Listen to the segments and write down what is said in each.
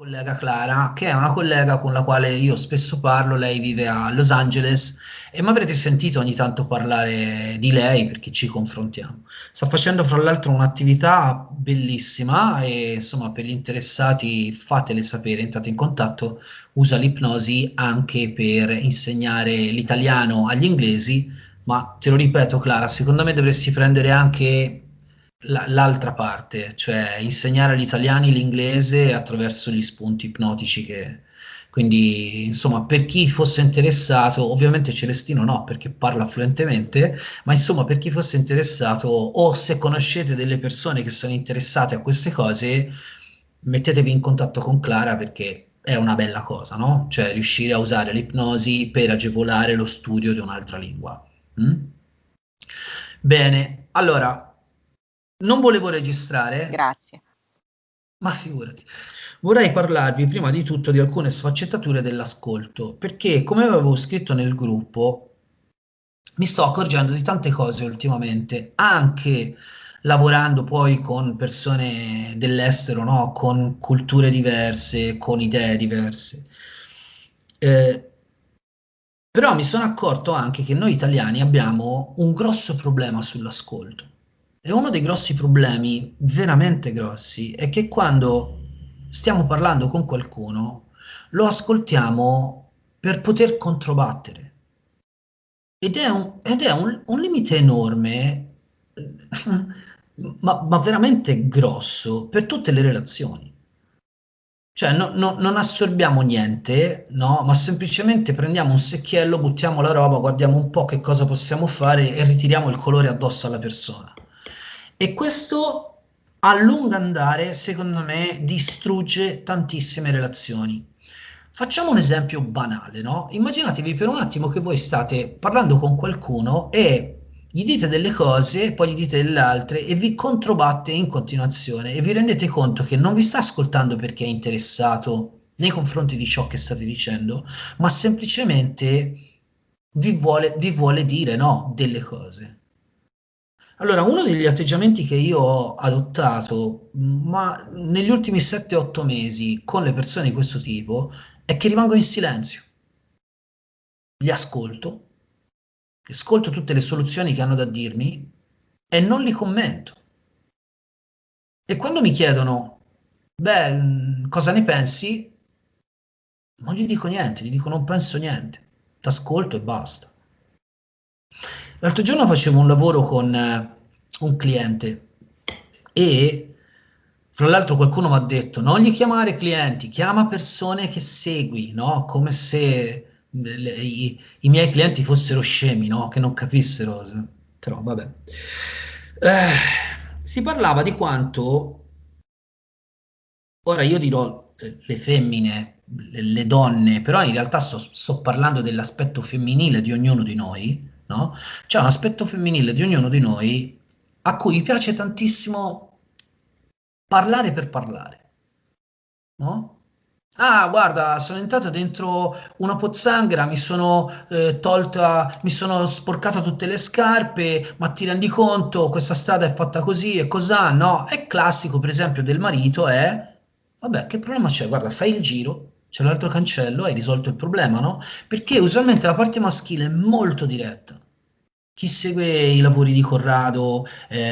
collega Clara, che è una collega con la quale io spesso parlo, lei vive a Los Angeles e mi avrete sentito ogni tanto parlare di lei perché ci confrontiamo. Sta facendo fra l'altro un'attività bellissima e insomma per gli interessati fatele sapere, entrate in contatto, usa l'ipnosi anche per insegnare l'italiano agli inglesi, ma te lo ripeto Clara, secondo me dovresti prendere anche l'altra parte, cioè insegnare agli italiani l'inglese attraverso gli spunti ipnotici che... Quindi, insomma, per chi fosse interessato, ovviamente Celestino no, perché parla fluentemente, ma insomma, per chi fosse interessato, o se conoscete delle persone che sono interessate a queste cose, mettetevi in contatto con Clara perché è una bella cosa, no? Cioè riuscire a usare l'ipnosi per agevolare lo studio di un'altra lingua. Mm? Bene, allora, non volevo registrare, Grazie. ma figurati. Vorrei parlarvi prima di tutto di alcune sfaccettature dell'ascolto, perché come avevo scritto nel gruppo, mi sto accorgendo di tante cose ultimamente, anche lavorando poi con persone dell'estero, no? Con culture diverse, con idee diverse. Eh, Però mi sono accorto anche che noi italiani abbiamo un grosso problema sull'ascolto. E uno dei grossi problemi, veramente grossi, è che quando stiamo parlando con qualcuno, lo ascoltiamo per poter controbattere. Ed è un limite enorme, ma veramente grosso per tutte le relazioni. Cioè, non assorbiamo niente, no? Ma semplicemente prendiamo un secchiello, buttiamo la roba, guardiamo un po' che cosa possiamo fare e ritiriamo il colore addosso alla persona. E questo a lungo andare, secondo me, distrugge tantissime relazioni. Facciamo un esempio banale, no? Immaginatevi per un attimo che voi state parlando con qualcuno e gli dite delle cose, poi gli dite delle altre e vi controbatte in continuazione e vi rendete conto che non vi sta ascoltando perché è interessato nei confronti di ciò che state dicendo, ma semplicemente vi vuole dire no delle cose. Allora, uno degli atteggiamenti che io ho adottato, ma negli ultimi 7-8 mesi con le persone di questo tipo, è che rimango in silenzio, li ascolto tutte le soluzioni che hanno da dirmi e non li commento. E quando mi chiedono, beh, cosa ne pensi? Non gli dico niente, gli dico non penso niente, t'ascolto e basta. L'altro giorno facevo un lavoro con un cliente e fra l'altro qualcuno mi ha detto non gli chiamare clienti, chiama persone che segui, no? Come se i miei clienti fossero scemi, no? Che non capissero, però vabbè. Si parlava di quanto ora io dirò le femmine, le donne, però in realtà sto parlando dell'aspetto femminile di ognuno di noi, no? C'è un aspetto femminile di ognuno di noi a cui piace tantissimo parlare per parlare, no? Ah, guarda, sono entrata dentro una pozzanghera, mi sono sporcata tutte le scarpe, ma ti rendi conto, questa strada è fatta così e cos'ha, no? È classico, per esempio, del marito è, vabbè, che problema c'è? Guarda, fai il giro, c'è l'altro cancello, hai risolto il problema, no? Perché usualmente la parte maschile è molto diretta. Chi segue i lavori di Corrado,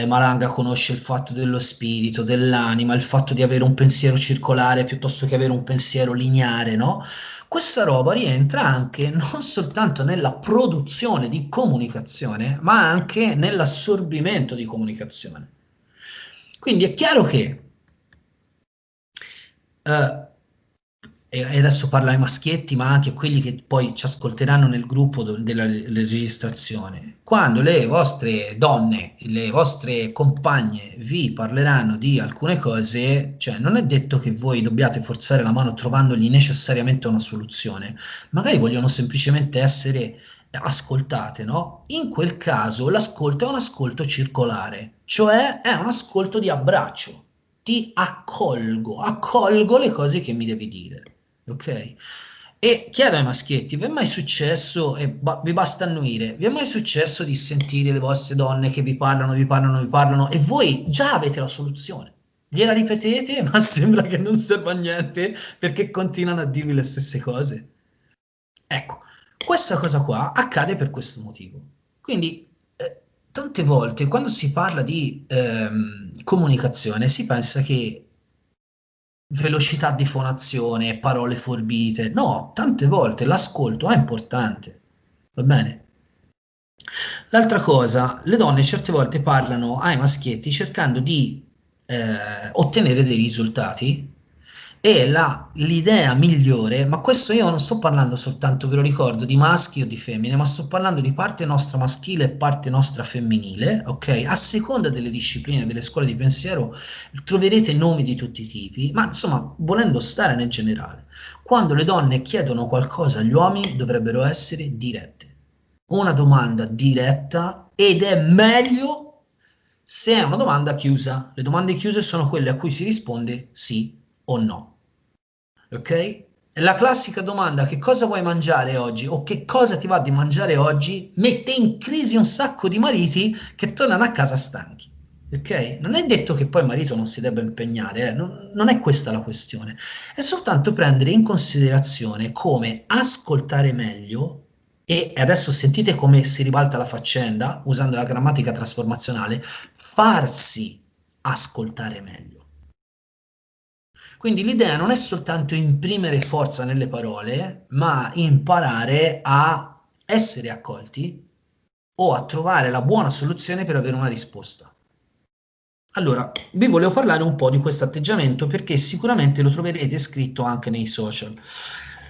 Malanga conosce il fatto dello spirito, dell'anima, il fatto di avere un pensiero circolare piuttosto che avere un pensiero lineare, no? Questa roba rientra anche non soltanto nella produzione di comunicazione, ma anche nell'assorbimento di comunicazione. Quindi è chiaro che eh, e adesso parlo ai maschietti, ma anche a quelli che poi ci ascolteranno nel gruppo della registrazione. Quando le vostre donne, le vostre compagne vi parleranno di alcune cose, cioè non è detto che voi dobbiate forzare la mano trovandogli necessariamente una soluzione, magari vogliono semplicemente essere ascoltate, no? In quel caso l'ascolto è un ascolto circolare, cioè è un ascolto di abbraccio. Ti accolgo le cose che mi devi dire, ok? E chiedo ai maschietti, vi è mai successo, e vi basta annuire, vi è mai successo di sentire le vostre donne che vi parlano e voi già avete la soluzione? Gliela ripetete, ma sembra che non serva a niente perché continuano a dirvi le stesse cose. Ecco, questa cosa qua accade per questo motivo. Quindi, tante volte quando si parla di comunicazione si pensa che velocità di fonazione, parole forbite. No, tante volte l'ascolto è importante. Va bene? L'altra cosa, le donne certe volte parlano ai maschietti cercando di ottenere dei risultati e l'idea migliore, ma questo io non sto parlando soltanto, ve lo ricordo, di maschi o di femmine, ma sto parlando di parte nostra maschile e parte nostra femminile, ok? A seconda delle discipline, delle scuole di pensiero, troverete nomi di tutti i tipi, ma insomma, volendo stare nel generale, quando le donne chiedono qualcosa agli uomini dovrebbero essere dirette. Una domanda diretta ed è meglio se è una domanda chiusa. Le domande chiuse sono quelle a cui si risponde sì o no. Ok? La classica domanda che cosa vuoi mangiare oggi o che cosa ti va di mangiare oggi mette in crisi un sacco di mariti che tornano a casa stanchi. Ok? Non è detto che poi il marito non si debba impegnare, non è questa la questione, è soltanto prendere in considerazione come ascoltare meglio, e adesso sentite come si ribalta la faccenda usando la grammatica trasformazionale, farsi ascoltare meglio. Quindi l'idea non è soltanto imprimere forza nelle parole, ma imparare a essere accolti o a trovare la buona soluzione per avere una risposta. Allora, vi volevo parlare un po' di questo atteggiamento perché sicuramente lo troverete scritto anche nei social.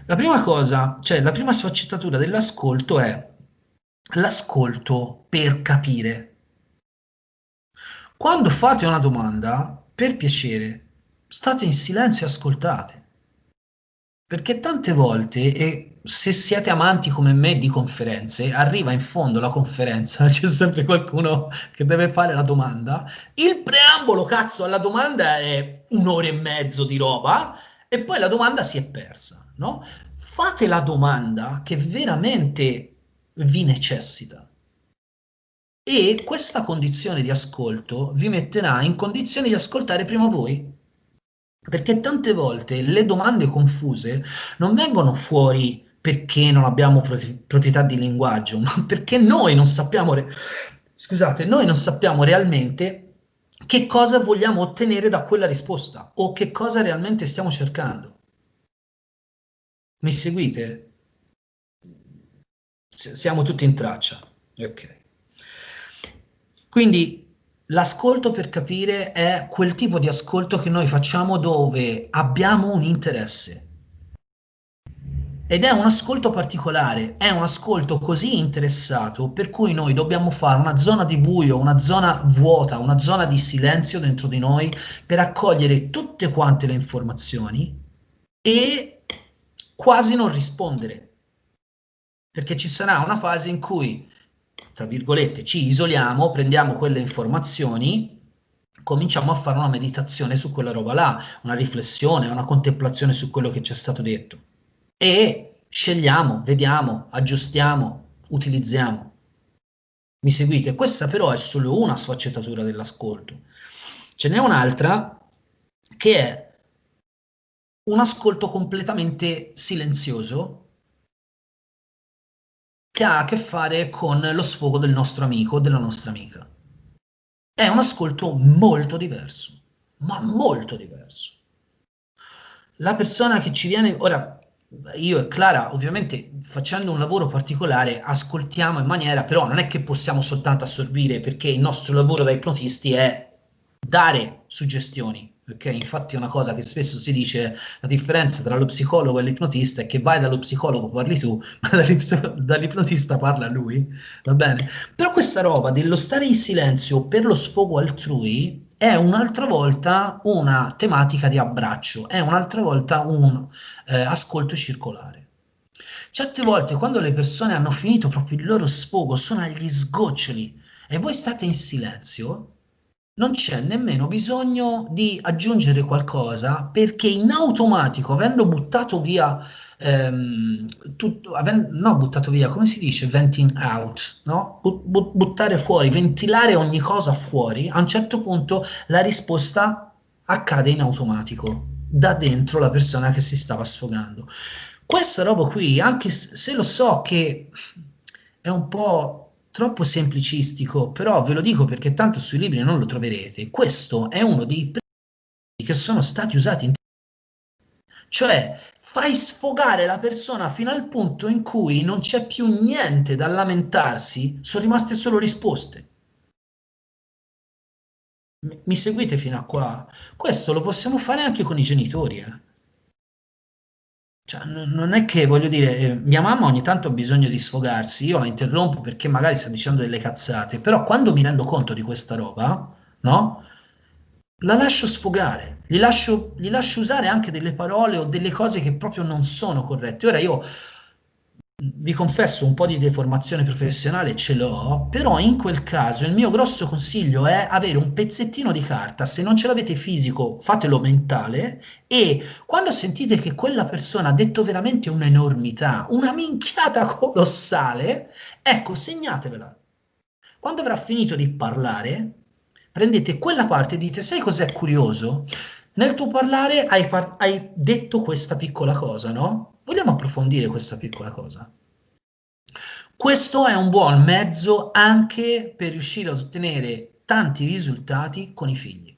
La prima cosa, cioè la prima sfaccettatura dell'ascolto è l'ascolto per capire. Quando fate una domanda, per piacere, state in silenzio e ascoltate. Perché tante volte, e se siete amanti come me di conferenze, arriva in fondo la conferenza, c'è sempre qualcuno che deve fare la domanda. Il preambolo, cazzo, alla domanda è un'ora e mezzo di roba e poi la domanda si è persa, no? Fate la domanda che veramente vi necessita. E questa condizione di ascolto vi metterà in condizione di ascoltare prima voi. Perché tante volte le domande confuse non vengono fuori perché non abbiamo proprietà di linguaggio, ma perché noi non sappiamo, scusate, noi non sappiamo realmente che cosa vogliamo ottenere da quella risposta o che cosa realmente stiamo cercando. Mi seguite? Siamo tutti in traccia. Ok. Quindi l'ascolto per capire è quel tipo di ascolto che noi facciamo dove abbiamo un interesse. Ed è un ascolto particolare, è un ascolto così interessato per cui noi dobbiamo fare una zona di buio, una zona vuota, una zona di silenzio dentro di noi per accogliere tutte quante le informazioni e quasi non rispondere, perché ci sarà una fase in cui, tra virgolette, ci isoliamo, prendiamo quelle informazioni, cominciamo a fare una meditazione su quella roba là, una riflessione, una contemplazione su quello che ci è stato detto e scegliamo, vediamo, aggiustiamo, utilizziamo. Mi seguite? Questa però è solo una sfaccettatura dell'ascolto. Ce n'è un'altra che è un ascolto completamente silenzioso che ha a che fare con lo sfogo del nostro amico o della nostra amica. È un ascolto molto diverso, ma molto diverso. La persona che ci viene, ora io e Clara ovviamente facendo un lavoro particolare ascoltiamo in maniera, però non è che possiamo soltanto assorbire perché il nostro lavoro da ipnotisti è dare suggestioni, ok? Infatti è una cosa che spesso si dice, la differenza tra lo psicologo e l'ipnotista è che vai dallo psicologo parli tu, ma dall'ipnotista parla lui, va bene? Però questa roba dello stare in silenzio per lo sfogo altrui è un'altra volta una tematica di abbraccio, è un'altra volta un ascolto circolare. Certe volte quando le persone hanno finito proprio il loro sfogo, sono agli sgoccioli e voi state in silenzio, non c'è nemmeno bisogno di aggiungere qualcosa perché in automatico, avendo buttato via tutto, no, buttato via, come si dice? Venting out, no? Buttare fuori, ventilare ogni cosa fuori, a un certo punto la risposta accade in automatico da dentro la persona che si stava sfogando. Questa roba qui, anche se lo so che è un po' troppo semplicistico, però ve lo dico perché tanto sui libri non lo troverete. Questo è uno dei principi che sono stati usati in, cioè fai sfogare la persona fino al punto in cui non c'è più niente da lamentarsi, sono rimaste solo risposte. Mi seguite fino a qua? Questo lo possiamo fare anche con i genitori, eh. Cioè, non è che voglio dire, mia mamma ogni tanto ha bisogno di sfogarsi, io la interrompo perché magari sta dicendo delle cazzate, però quando mi rendo conto di questa roba, no? La lascio sfogare, gli lascio usare anche delle parole o delle cose che proprio non sono corrette. Ora io vi confesso un po' di deformazione professionale ce l'ho, però in quel caso il mio grosso consiglio è avere un pezzettino di carta, se non ce l'avete fisico fatelo mentale e quando sentite che quella persona ha detto veramente un'enormità, una minchiata colossale, ecco, segnatevela. Quando avrà finito di parlare, prendete quella parte e dite, sai cos'è curioso? Nel tuo parlare hai detto questa piccola cosa, no? Vogliamo approfondire questa piccola cosa. Questo è un buon mezzo anche per riuscire ad ottenere tanti risultati con i figli,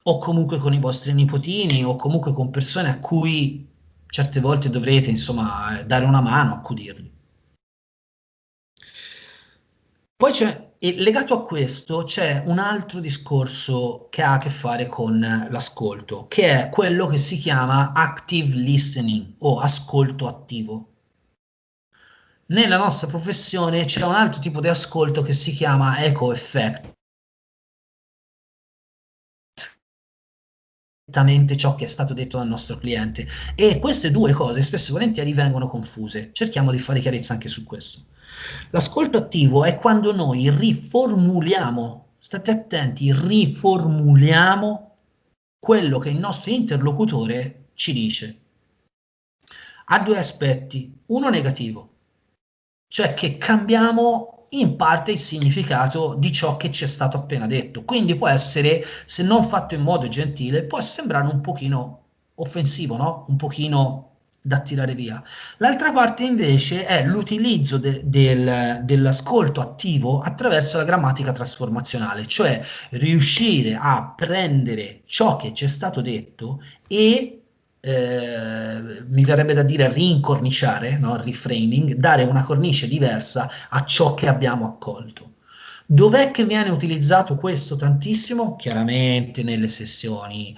o comunque con i vostri nipotini, o comunque con persone a cui certe volte dovrete, insomma, dare una mano, accudirli. Poi c'è, e legato a questo, c'è un altro discorso che ha a che fare con l'ascolto, che è quello che si chiama active listening o ascolto attivo. Nella nostra professione c'è un altro tipo di ascolto che si chiama echo effect, esattamente ciò che è stato detto dal nostro cliente. E queste due cose spesso e volentieri vengono confuse. Cerchiamo di fare chiarezza anche su questo. L'ascolto attivo è quando noi riformuliamo, state attenti, riformuliamo quello che il nostro interlocutore ci dice. Ha due aspetti, uno negativo, cioè che cambiamo in parte il significato di ciò che ci è stato appena detto. Quindi può essere, se non fatto in modo gentile, può sembrare un pochino offensivo, no? Un pochino da tirare via. L'altra parte invece è l'utilizzo dell'ascolto attivo attraverso la grammatica trasformazionale, cioè riuscire a prendere ciò che ci è stato detto e mi verrebbe da dire rincorniciare, no? Reframing, dare una cornice diversa a ciò che abbiamo accolto. Dov'è che viene utilizzato questo tantissimo? Chiaramente nelle sessioni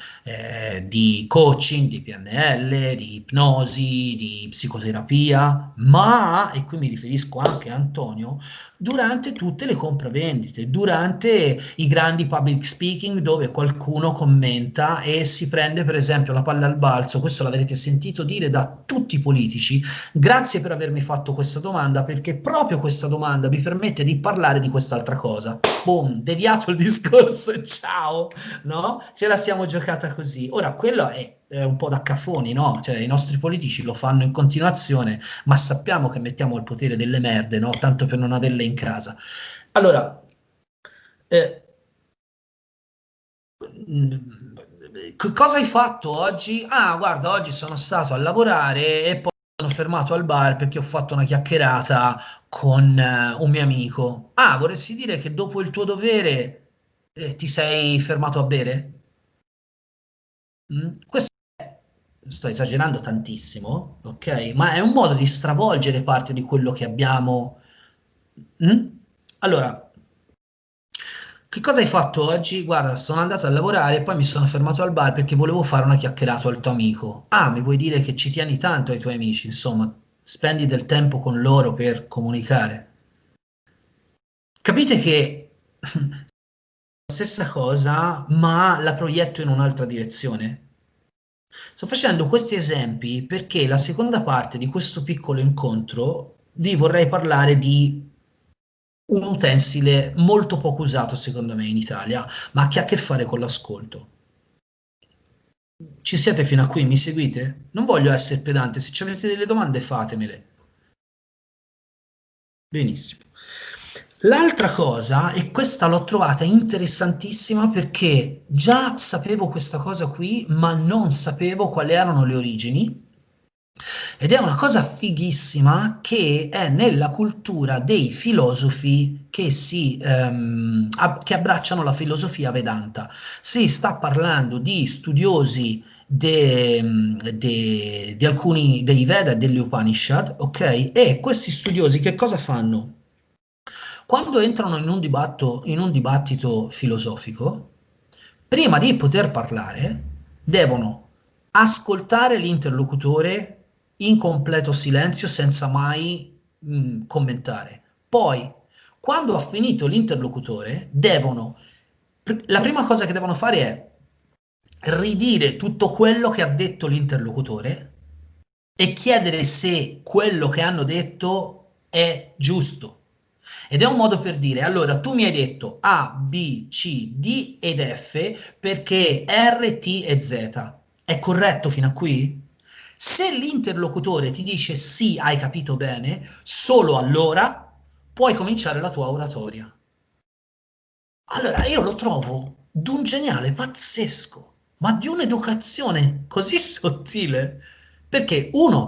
di coaching, di PNL, di ipnosi, di psicoterapia, ma, e qui mi riferisco anche a Antonio, durante tutte le compravendite, durante i grandi public speaking dove qualcuno commenta e si prende per esempio la palla al balzo, questo l'avrete sentito dire da tutti i politici, grazie per avermi fatto questa domanda perché proprio questa domanda mi permette di parlare di quest'altra cosa. Boom, deviato il discorso e ciao, no? Ce la siamo giocata così. Ora, quello è un po' da cafoni, no? Cioè, i nostri politici lo fanno in continuazione, ma sappiamo che mettiamo il potere delle merde, no? Tanto per non averle in casa. Allora, eh, cosa hai fatto oggi? Ah, guarda, oggi sono stato a lavorare e poi sono fermato al bar perché ho fatto una chiacchierata con un mio amico. Ah, vorresti dire che dopo il tuo dovere ti sei fermato a bere? Questo sto esagerando tantissimo, ok? Ma è un modo di stravolgere parte di quello che abbiamo. Mm? Allora, che cosa hai fatto oggi? Guarda, sono andato a lavorare e poi mi sono fermato al bar perché volevo fare una chiacchierata al tuo amico. Ah, mi vuoi dire che ci tieni tanto ai tuoi amici, insomma, spendi del tempo con loro per comunicare. Capite che la stessa cosa, ma la proietto in un'altra direzione. Sto facendo questi esempi perché la seconda parte di questo piccolo incontro vi vorrei parlare di un utensile molto poco usato secondo me in Italia, ma che ha a che fare con l'ascolto. Ci siete fino a qui? Mi seguite? Non voglio essere pedante, se ci avete delle domande fatemele. Benissimo. L'altra cosa, e questa l'ho trovata interessantissima perché già sapevo questa cosa qui, ma non sapevo quali erano le origini. Ed è una cosa fighissima che è nella cultura dei filosofi che abbracciano la filosofia Vedanta. Si sta parlando di studiosi di alcuni dei Veda e degli Upanishad, ok? E questi studiosi che cosa fanno? Quando entrano in un dibattito filosofico, prima di poter parlare, devono ascoltare l'interlocutore in completo silenzio senza mai commentare. Poi, quando ha finito l'interlocutore, la prima cosa che devono fare è ridire tutto quello che ha detto l'interlocutore e chiedere se quello che hanno detto è giusto. Ed è un modo per dire, allora tu mi hai detto A, B, C, D ed F perché R, T e Z. È corretto fino a qui? Se l'interlocutore ti dice sì, hai capito bene, solo allora puoi cominciare la tua oratoria. Allora io lo trovo d'un geniale pazzesco, ma di un'educazione così sottile, perché uno,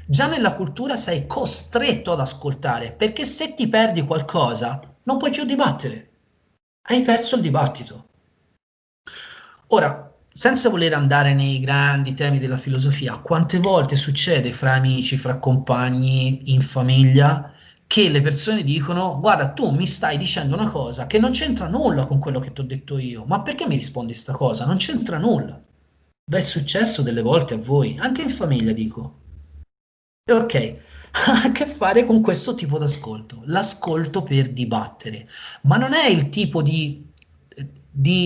già nella cultura sei costretto ad ascoltare, perché se ti perdi qualcosa non puoi più dibattere, hai perso il dibattito. Ora, senza voler andare nei grandi temi della filosofia, quante volte succede fra amici, fra compagni, in famiglia, che le persone dicono: Guarda, tu mi stai dicendo una cosa che non c'entra nulla con quello che ti ho detto io, ma perché mi rispondi sta cosa? Non c'entra nulla. Beh, è successo delle volte a voi, anche in famiglia, dico. E ok, ha a che fare con questo tipo d'ascolto, l'ascolto per dibattere, ma non è il tipo di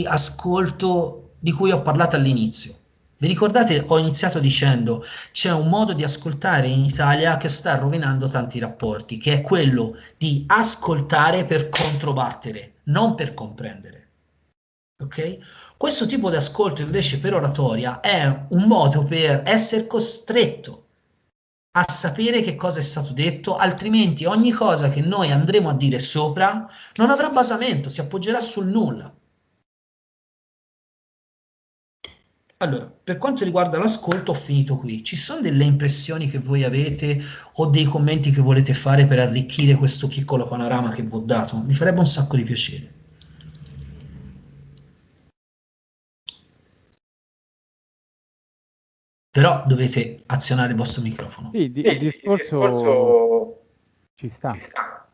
ascolto di cui ho parlato all'inizio. Vi ricordate, ho iniziato dicendo c'è un modo di ascoltare in Italia che sta rovinando tanti rapporti, che è quello di ascoltare per controbattere, non per comprendere. Ok? Questo tipo di ascolto invece per oratoria è un modo per essere costretto a sapere che cosa è stato detto, altrimenti ogni cosa che noi andremo a dire sopra non avrà basamento, si appoggerà sul nulla. Allora, per quanto riguarda l'ascolto, ho finito qui. Ci sono delle impressioni che voi avete o dei commenti che volete fare per arricchire questo piccolo panorama che vi ho dato? Mi farebbe un sacco di piacere. Però dovete azionare il vostro microfono. Sì, Sì, il il discorso discorso ci sta. ci sta.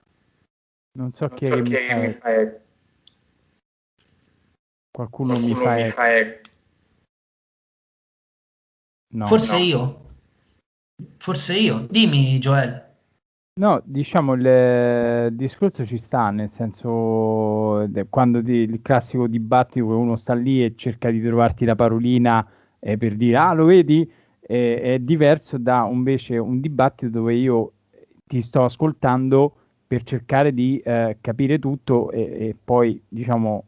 Non so Non chi è so che chi mi è che mi fa. fa Qualcuno mi qualcuno fa mi fa eco. No. Forse no. io? Forse io? Dimmi, Joel. No, diciamo il discorso ci sta, nel senso quando il classico dibattito dove uno sta lì e cerca di trovarti la parolina per dire ah lo vedi, è diverso da invece un dibattito dove io ti sto ascoltando per cercare di capire tutto e poi diciamo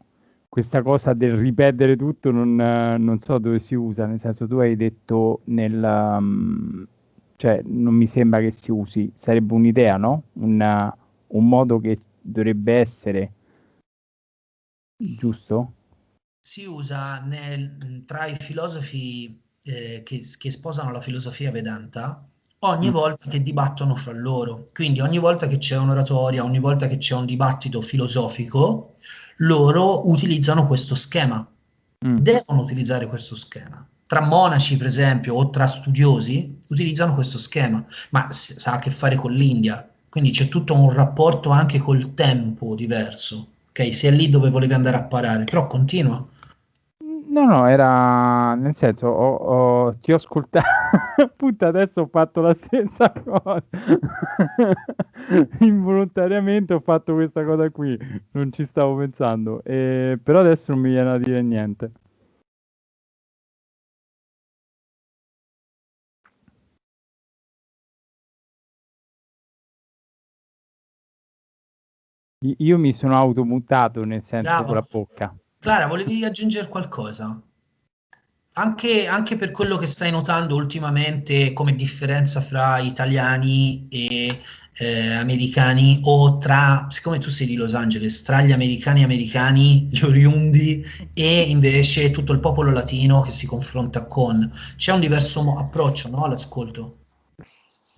questa cosa del ripetere tutto non so dove si usa, nel senso tu hai detto cioè non mi sembra che si usi, sarebbe un'idea, no? Un modo che dovrebbe essere giusto? Si usa tra i filosofi che sposano la filosofia Vedanta ogni Mm, volta che dibattono fra loro. Quindi ogni volta che c'è un'oratoria, ogni volta che c'è un dibattito filosofico, loro utilizzano questo schema, mm. devono utilizzare questo schema. Tra monaci, per esempio, o tra studiosi, utilizzano questo schema, ma sa a che fare con l'India, quindi c'è tutto un rapporto anche col tempo diverso. Ok, se è lì dove volevi andare a parare, però continua. No, no, era nel senso, ti ho ascoltato, appunto adesso ho fatto la stessa cosa. Involontariamente ho fatto questa cosa qui, non ci stavo pensando, però adesso non mi viene a dire niente. Io mi sono automutato, nel senso con la Bravo. bocca. Clara, volevi aggiungere qualcosa? Anche per quello che stai notando ultimamente come differenza fra italiani americani, o tra, siccome tu sei di Los Angeles, tra gli americani, gli oriundi, e invece tutto il popolo latino che si confronta con... C'è un diverso approccio, no, all'ascolto?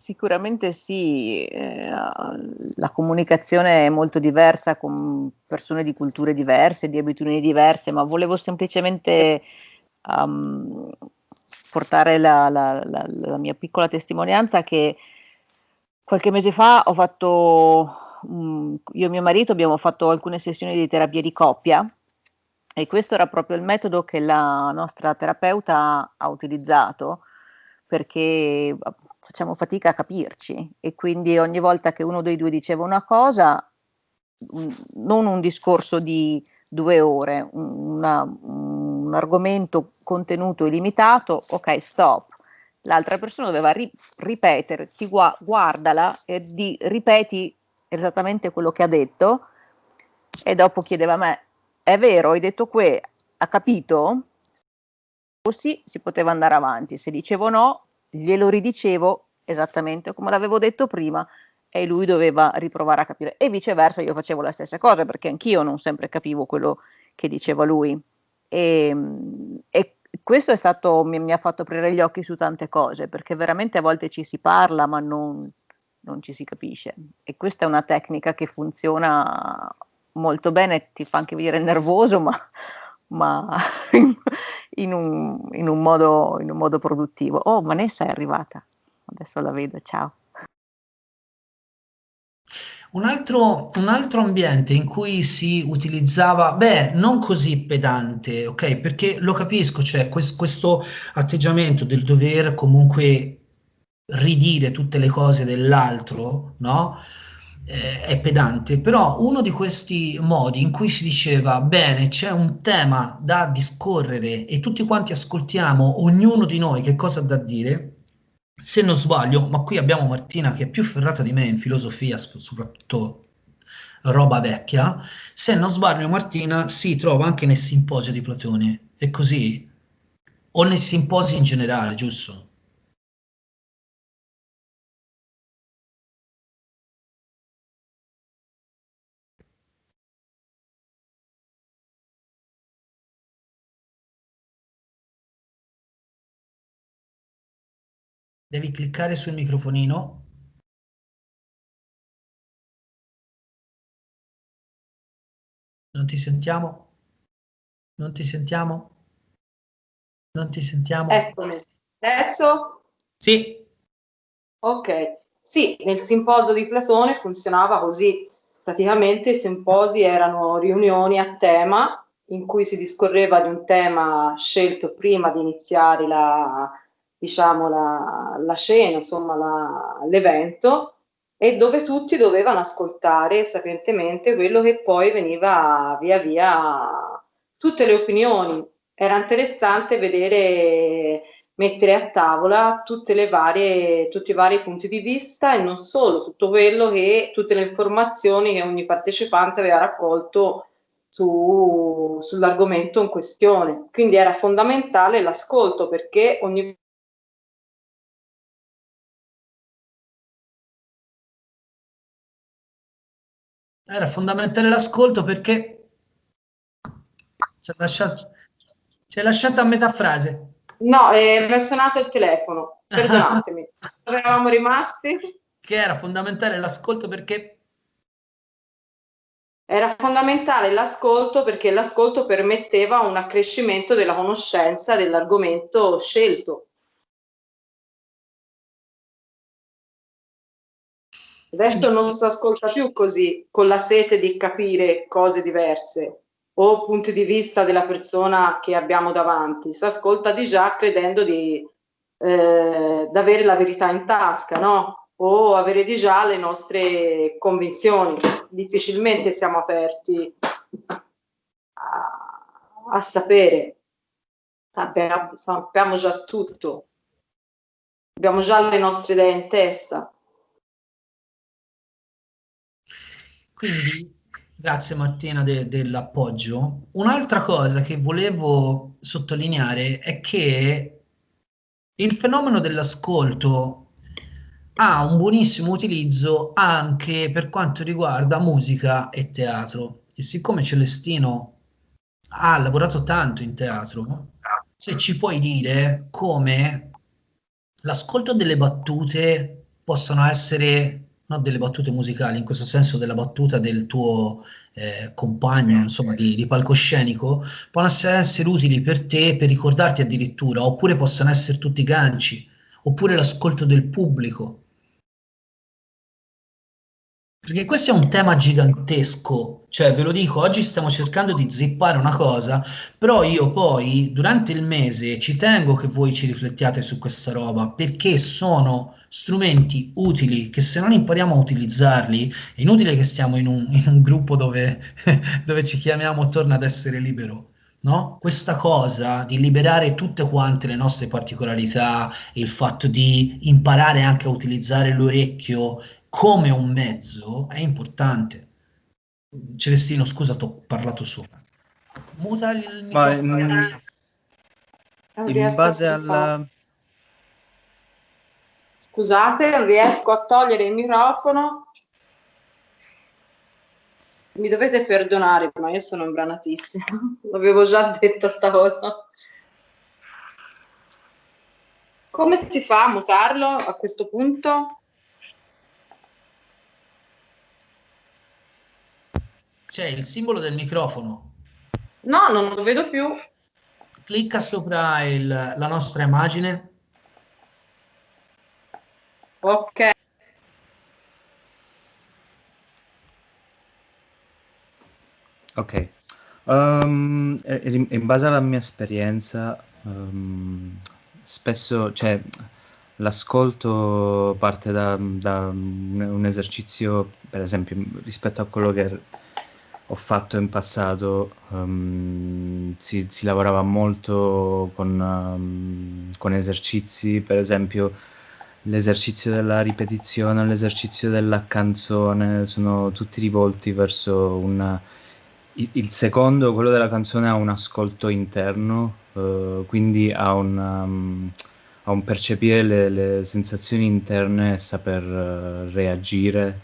Sicuramente sì, la comunicazione è molto diversa con persone di culture diverse, di abitudini diverse, ma volevo semplicemente portare la mia piccola testimonianza che qualche mese fa ho fatto, io e mio marito abbiamo fatto alcune sessioni di terapia di coppia e questo era proprio il metodo che la nostra terapeuta ha utilizzato perché facciamo fatica a capirci e quindi ogni volta che uno dei due diceva una cosa, non un discorso di 2 ore, un argomento contenuto e limitato, ok, stop. L'altra persona doveva ripetere, guardala e ripeti esattamente quello che ha detto e dopo chiedeva a me, è vero, hai detto ha capito? Sì, si poteva andare avanti, se dicevo no, glielo ridicevo esattamente come l'avevo detto prima e lui doveva riprovare a capire e viceversa io facevo la stessa cosa perché anch'io non sempre capivo quello che diceva lui e questo è stato, mi ha fatto aprire gli occhi su tante cose perché veramente a volte ci si parla ma non ci si capisce e questa è una tecnica che funziona molto bene, ti fa anche venire nervoso ma in un modo produttivo. Oh, Vanessa è arrivata, adesso la vedo, ciao. Un altro ambiente in cui si utilizzava, beh, non così pedante, ok? Perché lo capisco, cioè questo atteggiamento del dover comunque ridire tutte le cose dell'altro, no? È pedante, però uno di questi modi in cui si diceva, bene, c'è un tema da discorrere e tutti quanti ascoltiamo, ognuno di noi che cosa ha da dire, se non sbaglio, ma qui abbiamo Martina che è più ferrata di me in filosofia, soprattutto roba vecchia, se non sbaglio Martina si trova anche nel simposio di Platone, è così? O nei simposi in generale, giusto? Devi cliccare sul microfonino. Non ti sentiamo? Non ti sentiamo? Non ti sentiamo? Eccomi. Adesso? Sì. Ok. Sì, nel simposio di Platone funzionava così. Praticamente i simposi erano riunioni a tema in cui si discorreva di un tema scelto prima di iniziare diciamo, la cena, insomma, l'evento, e dove tutti dovevano ascoltare sapientemente quello che poi veniva via via tutte le opinioni. Era interessante vedere mettere a tavola tutti i vari punti di vista e non solo, tutte le informazioni che ogni partecipante aveva raccolto sull'argomento in questione. Quindi era fondamentale l'ascolto perché ogni Era fondamentale l'ascolto perché ci ha lasciato, ci ha lasciato a metà frase. No, mi è suonato il telefono, perdonatemi. Dove eravamo rimasti? Che era fondamentale l'ascolto perché Era fondamentale l'ascolto perché l'ascolto permetteva un accrescimento della conoscenza dell'argomento scelto. Adesso non si ascolta più così, con la sete di capire cose diverse o punti di vista della persona che abbiamo davanti. Si ascolta di già credendo di avere la verità in tasca, no? O avere di già le nostre convinzioni. Difficilmente siamo aperti a sapere. Sappiamo già tutto. Abbiamo già le nostre idee in testa. Quindi, grazie Martina dell'appoggio. Un'altra cosa che volevo sottolineare è che il fenomeno dell'ascolto ha un buonissimo utilizzo anche per quanto riguarda musica e teatro. E siccome Celestino ha lavorato tanto in teatro, se ci puoi dire come l'ascolto delle battute possono essere, non delle battute musicali, in questo senso della battuta del tuo compagno, insomma, di palcoscenico, possono essere utili per te per ricordarti addirittura, oppure possono essere tutti ganci, oppure l'ascolto del pubblico. Perché questo è un tema gigantesco, cioè ve lo dico, oggi stiamo cercando di zippare una cosa, però io poi durante il mese ci tengo che voi ci riflettiate su questa roba, perché sono strumenti utili che se non impariamo a utilizzarli, è inutile che stiamo in un gruppo dove, dove ci chiamiamo Torna ad essere libero. No? Questa cosa di liberare tutte quante le nostre particolarità, il fatto di imparare anche a utilizzare l'orecchio come un mezzo è importante. Celestino, scusa, ti ho parlato sopra. Muta il Ma microfono. Non in riesco a base sviluppare. al... Scusate, non riesco a togliere il microfono. Mi dovete perdonare, ma io sono imbranatissima. L'avevo già detto sta cosa. Come si fa a mutarlo a questo punto? C'è il simbolo del microfono. No, non lo vedo più. Clicca sopra la nostra immagine. Ok. Ok. In base alla mia esperienza, spesso, cioè, l'ascolto parte da un esercizio, per esempio, rispetto a quello che ho fatto in passato, si lavorava molto con esercizi, per esempio l'esercizio della ripetizione, l'esercizio della canzone, sono tutti rivolti verso il secondo, quello della canzone, ha un ascolto interno, quindi ha un percepire le sensazioni interne e saper reagire.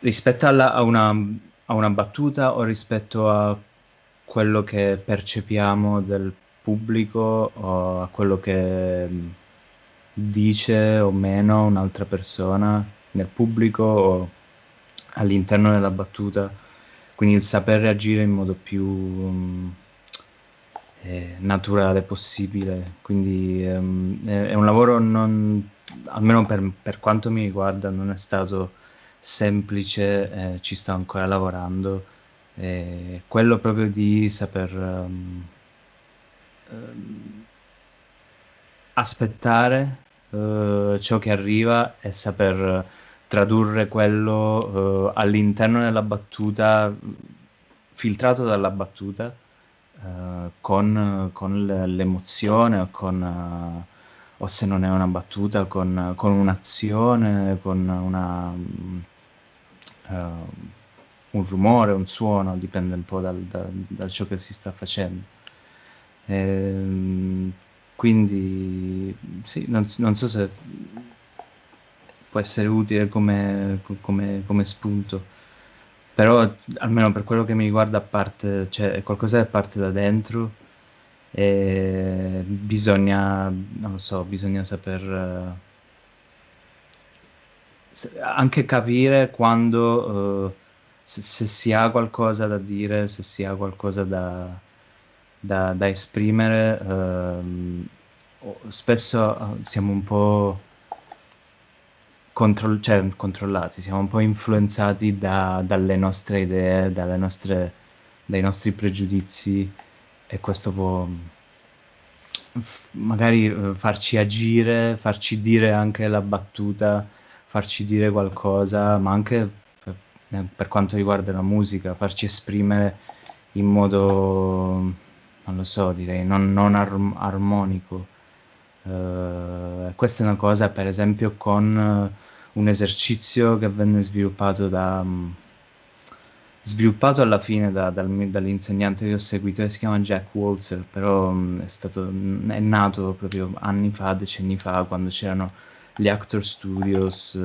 Rispetto a una battuta o rispetto a quello che percepiamo del pubblico o a quello che dice o meno un'altra persona nel pubblico o all'interno della battuta, quindi il saper reagire in modo più naturale possibile. Quindi è un lavoro almeno per quanto mi riguarda, non è stato semplice, ci sto ancora lavorando. Quello proprio di saper aspettare ciò che arriva e saper tradurre quello all'interno della battuta, filtrato dalla battuta, con l'emozione o se non è una battuta, con un'azione, con un rumore, un suono, dipende un po' da ciò che si sta facendo. Quindi sì, non so se può essere utile come spunto, però almeno per quello che mi riguarda parte, cioè, è qualcosa che parte da dentro e bisogna, non lo so, bisogna saper anche capire quando se si ha qualcosa da dire, se si ha qualcosa da esprimere. Spesso siamo un po' controllati, siamo un po' influenzati dalle nostre idee, dai nostri pregiudizi, e questo può magari farci agire, farci dire anche la battuta, farci dire qualcosa, ma anche per quanto riguarda la musica, farci esprimere in modo, non lo so, direi non armonico. Questa è una cosa, per esempio, con un esercizio che venne sviluppato sviluppato alla fine dall'insegnante che ho seguito, che si chiama Jack Walzer, però è nato proprio anni fa, decenni fa, quando c'erano gli Actor Studios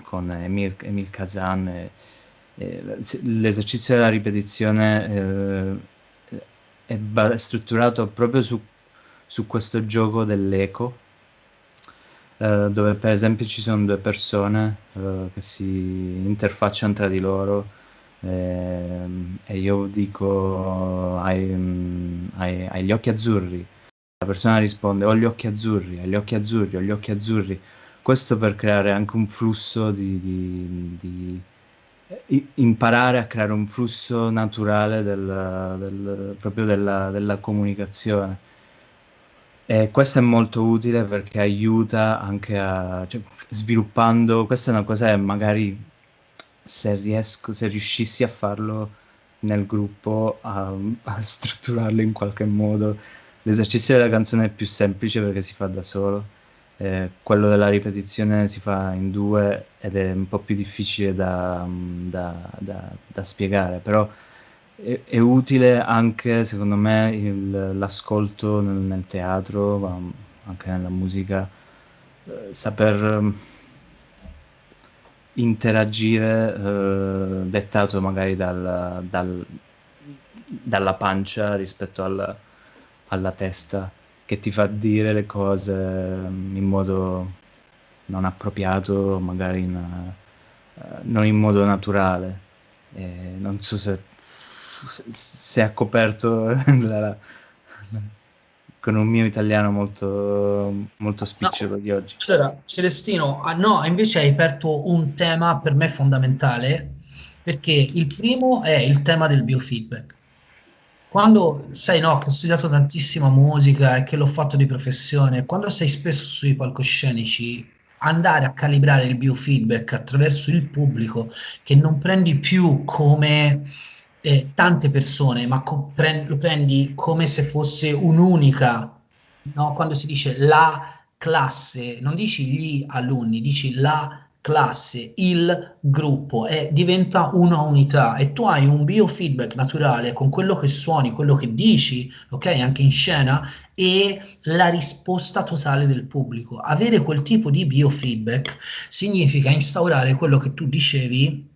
con Emil Kazan. L'esercizio della ripetizione è strutturato proprio su questo gioco dell'eco, dove per esempio ci sono due persone che si interfacciano tra di loro, e io dico hai gli occhi azzurri, la persona risponde ho gli occhi azzurri, hai gli occhi azzurri, ho gli occhi azzurri. Questo per creare anche un flusso di imparare a creare un flusso naturale proprio della comunicazione. E questo è molto utile perché aiuta anche cioè, sviluppando, questa è una cosa che magari se riuscissi a farlo nel gruppo, a strutturarlo in qualche modo. L'esercizio della canzone è più semplice perché si fa da solo, quello della ripetizione si fa in due ed è un po' più difficile da spiegare, però è utile anche, secondo me, l'ascolto nel teatro, ma anche nella musica, saper interagire, dettato magari dalla pancia rispetto alla testa, che ti fa dire le cose in modo non appropriato, magari non in modo naturale. Non so se ha coperto con un mio italiano molto, molto spicciolo di oggi. Allora, Celestino, no, invece hai aperto un tema per me fondamentale, perché il primo è il tema del biofeedback. Quando sai, no, che ho studiato tantissima musica e che l'ho fatto di professione, quando sei spesso sui palcoscenici, andare a calibrare il biofeedback attraverso il pubblico, che non prendi più come tante persone, ma lo prendi come se fosse un'unica, no? Quando si dice la classe, non dici gli alunni, dici la classe, il gruppo, diventa una unità e tu hai un biofeedback naturale con quello che suoni, quello che dici, ok, anche in scena, e la risposta totale del pubblico. Avere quel tipo di biofeedback significa instaurare quello che tu dicevi,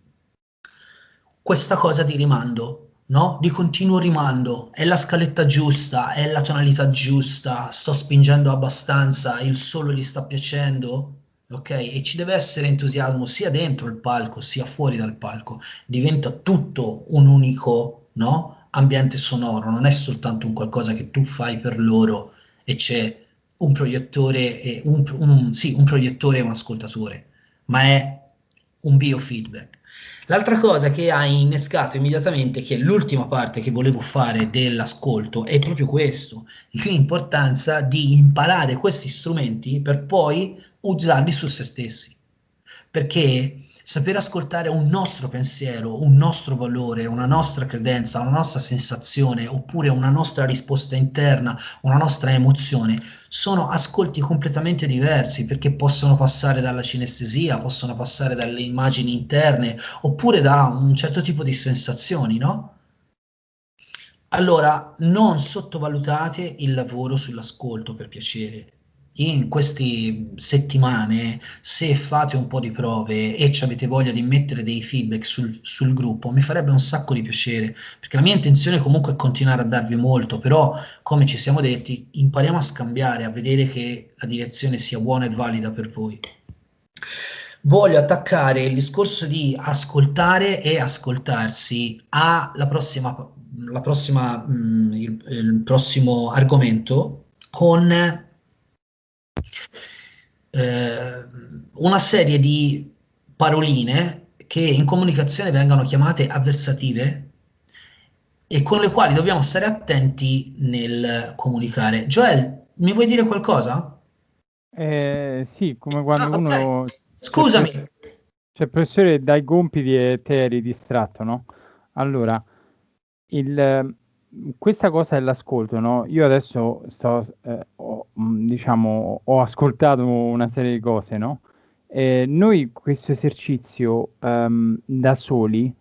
questa cosa di rimando. No? Di continuo rimando, è la scaletta giusta, è la tonalità giusta, sto spingendo abbastanza, il solo gli sta piacendo, ok? E ci deve essere entusiasmo sia dentro il palco sia fuori dal palco, diventa tutto un unico, no? Ambiente sonoro, non è soltanto un qualcosa che tu fai per loro e c'è un proiettore e un proiettore e un ascoltatore, ma è un biofeedback. L'altra cosa che hai innescato immediatamente, che è l'ultima parte che volevo fare dell'ascolto, è proprio questo, l'importanza di imparare questi strumenti per poi usarli su se stessi. Perché saper ascoltare un nostro pensiero, un nostro valore, una nostra credenza, una nostra sensazione, oppure una nostra risposta interna, una nostra emozione, sono ascolti completamente diversi perché possono passare dalla cinestesia, possono passare dalle immagini interne, oppure da un certo tipo di sensazioni, no? Allora, non sottovalutate il lavoro sull'ascolto, per piacere. In queste settimane, se fate un po' di prove e ci avete voglia di mettere dei feedback sul gruppo, mi farebbe un sacco di piacere, perché la mia intenzione comunque è continuare a darvi molto, però, come ci siamo detti, impariamo a scambiare, a vedere che la direzione sia buona e valida per voi. Voglio attaccare il discorso di ascoltare e ascoltarsi il prossimo argomento con una serie di paroline che in comunicazione vengono chiamate avversative e con le quali dobbiamo stare attenti nel comunicare. Joel, mi vuoi dire qualcosa? Sì, come quando ok. uno Scusami. c'è il professore dai compiti e te eri distratto, no? Allora, questa cosa dell'ascolto, no? Io adesso ho ascoltato una serie di cose, no? Noi questo esercizio da soli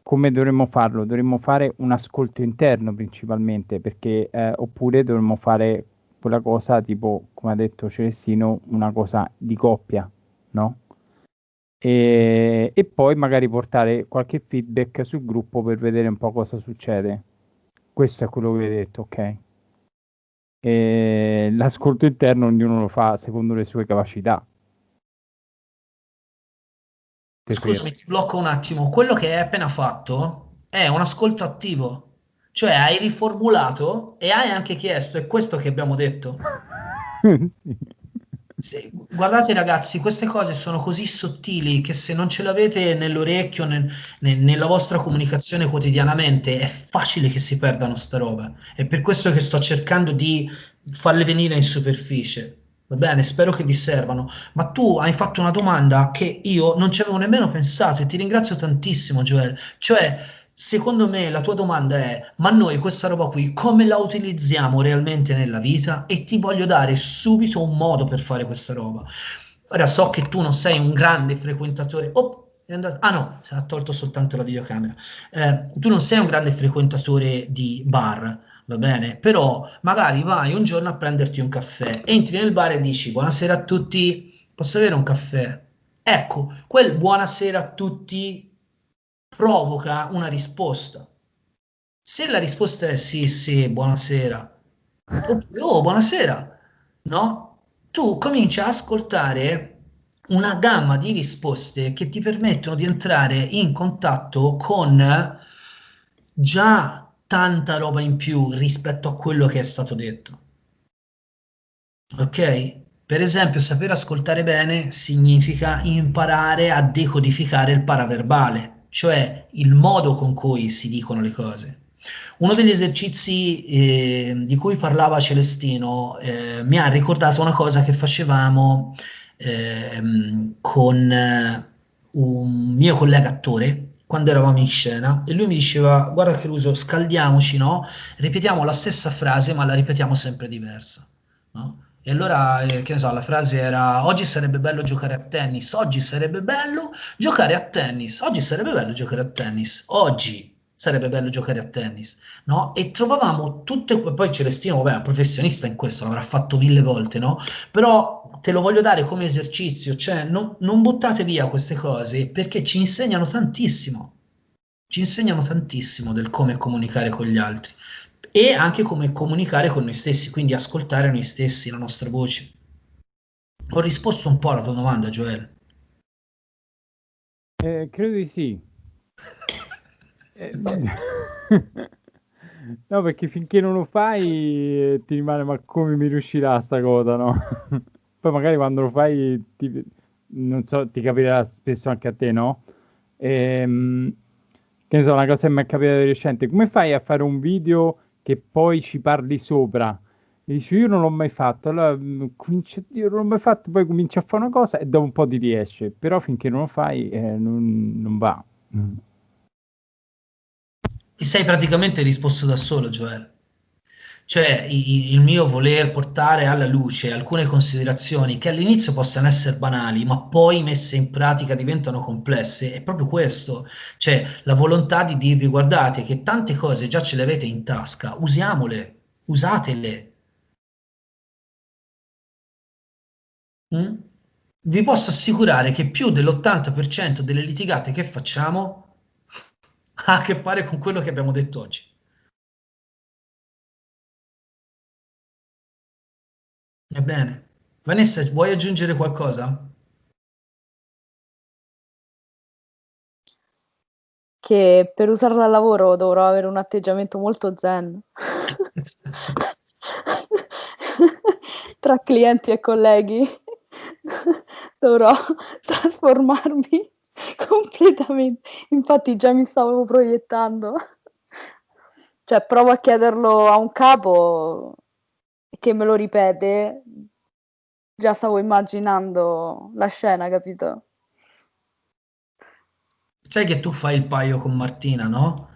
come dovremmo farlo? Dovremmo fare un ascolto interno principalmente, perché oppure dovremmo fare quella cosa tipo, come ha detto Celestino, una cosa di coppia, no? E poi magari portare qualche feedback sul gruppo per vedere un po' cosa succede. Questo è quello che hai detto, ok? E l'ascolto interno ognuno lo fa secondo le sue capacità. Scusami, ti blocco un attimo. Quello che hai appena fatto è un ascolto attivo, cioè hai riformulato e hai anche chiesto, è questo che abbiamo detto. Sì. Sì, guardate ragazzi, queste cose sono così sottili che se non ce l'avete nell'orecchio, nella vostra comunicazione quotidianamente, è facile che si perdano sta roba. È per questo che sto cercando di farle venire in superficie. Va bene, spero che vi servano. Ma tu hai fatto una domanda che io non ci avevo nemmeno pensato e ti ringrazio tantissimo, Joel. Cioè, secondo me la tua domanda è: ma noi questa roba qui come la utilizziamo realmente nella vita? E ti voglio dare subito un modo per fare questa roba. Ora so che tu non sei un grande frequentatore. Oh, è andato. Ah no, si è tolto soltanto la videocamera. Tu non sei un grande frequentatore di bar, va bene? Però magari vai un giorno a prenderti un caffè, entri nel bar e dici buonasera a tutti, posso avere un caffè? Ecco, quel buonasera a tutti provoca una risposta. Se la risposta è sì, sì, buonasera, oppure oh, buonasera, no? Tu cominci a ascoltare una gamma di risposte che ti permettono di entrare in contatto con già tanta roba in più rispetto a quello che è stato detto. Ok? Per esempio, saper ascoltare bene significa imparare a decodificare il paraverbale, cioè il modo con cui si dicono le cose. Uno degli esercizi di cui parlava Celestino mi ha ricordato una cosa che facevamo con un mio collega attore quando eravamo in scena e lui mi diceva: guarda Caruso, scaldiamoci, no? Ripetiamo la stessa frase ma la ripetiamo sempre diversa, no? E allora, che ne so, la frase era: oggi sarebbe bello giocare a tennis, oggi sarebbe bello giocare a tennis, oggi sarebbe bello giocare a tennis, oggi sarebbe bello giocare a tennis, no? E trovavamo tutte, poi Celestino, vabbè, è un professionista in questo, l'avrà fatto 1000 volte, no? Però te lo voglio dare come esercizio, cioè non buttate via queste cose perché ci insegnano tantissimo del come comunicare con gli altri e anche come comunicare con noi stessi, quindi ascoltare noi stessi, la nostra voce. Ho risposto un po' alla tua domanda, Joel. Credo di sì. No, perché finché non lo fai ti rimane, ma come mi riuscirà sta cosa, no? Poi magari quando lo fai, non so, ti capiterà spesso anche a te, no? Ehm, che ne so, una cosa che mi è capitata di recente, come fai a fare un video che poi ci parli sopra? E dici, io non l'ho mai fatto, allora io non l'ho mai fatto, poi cominci a fare una cosa e dopo un po' ti riesce, però finché non lo fai non va. Ti sei praticamente risposto da solo, Joel. Cioè, il mio voler portare alla luce alcune considerazioni che all'inizio possano essere banali, ma poi messe in pratica diventano complesse, è proprio questo. Cioè, la volontà di dirvi, guardate, che tante cose già ce le avete in tasca, usiamole, usatele. Mm? Vi posso assicurare che più dell'80% delle litigate che facciamo ha a che fare con quello che abbiamo detto oggi. Va bene. Vanessa, vuoi aggiungere qualcosa? Che per usarla al lavoro dovrò avere un atteggiamento molto zen. Tra clienti e colleghi dovrò trasformarmi completamente. Infatti già mi stavo proiettando. Cioè, provo a chiederlo a un capo che me lo ripete. Già stavo immaginando la scena, capito? Sai che tu fai il paio con Martina, no?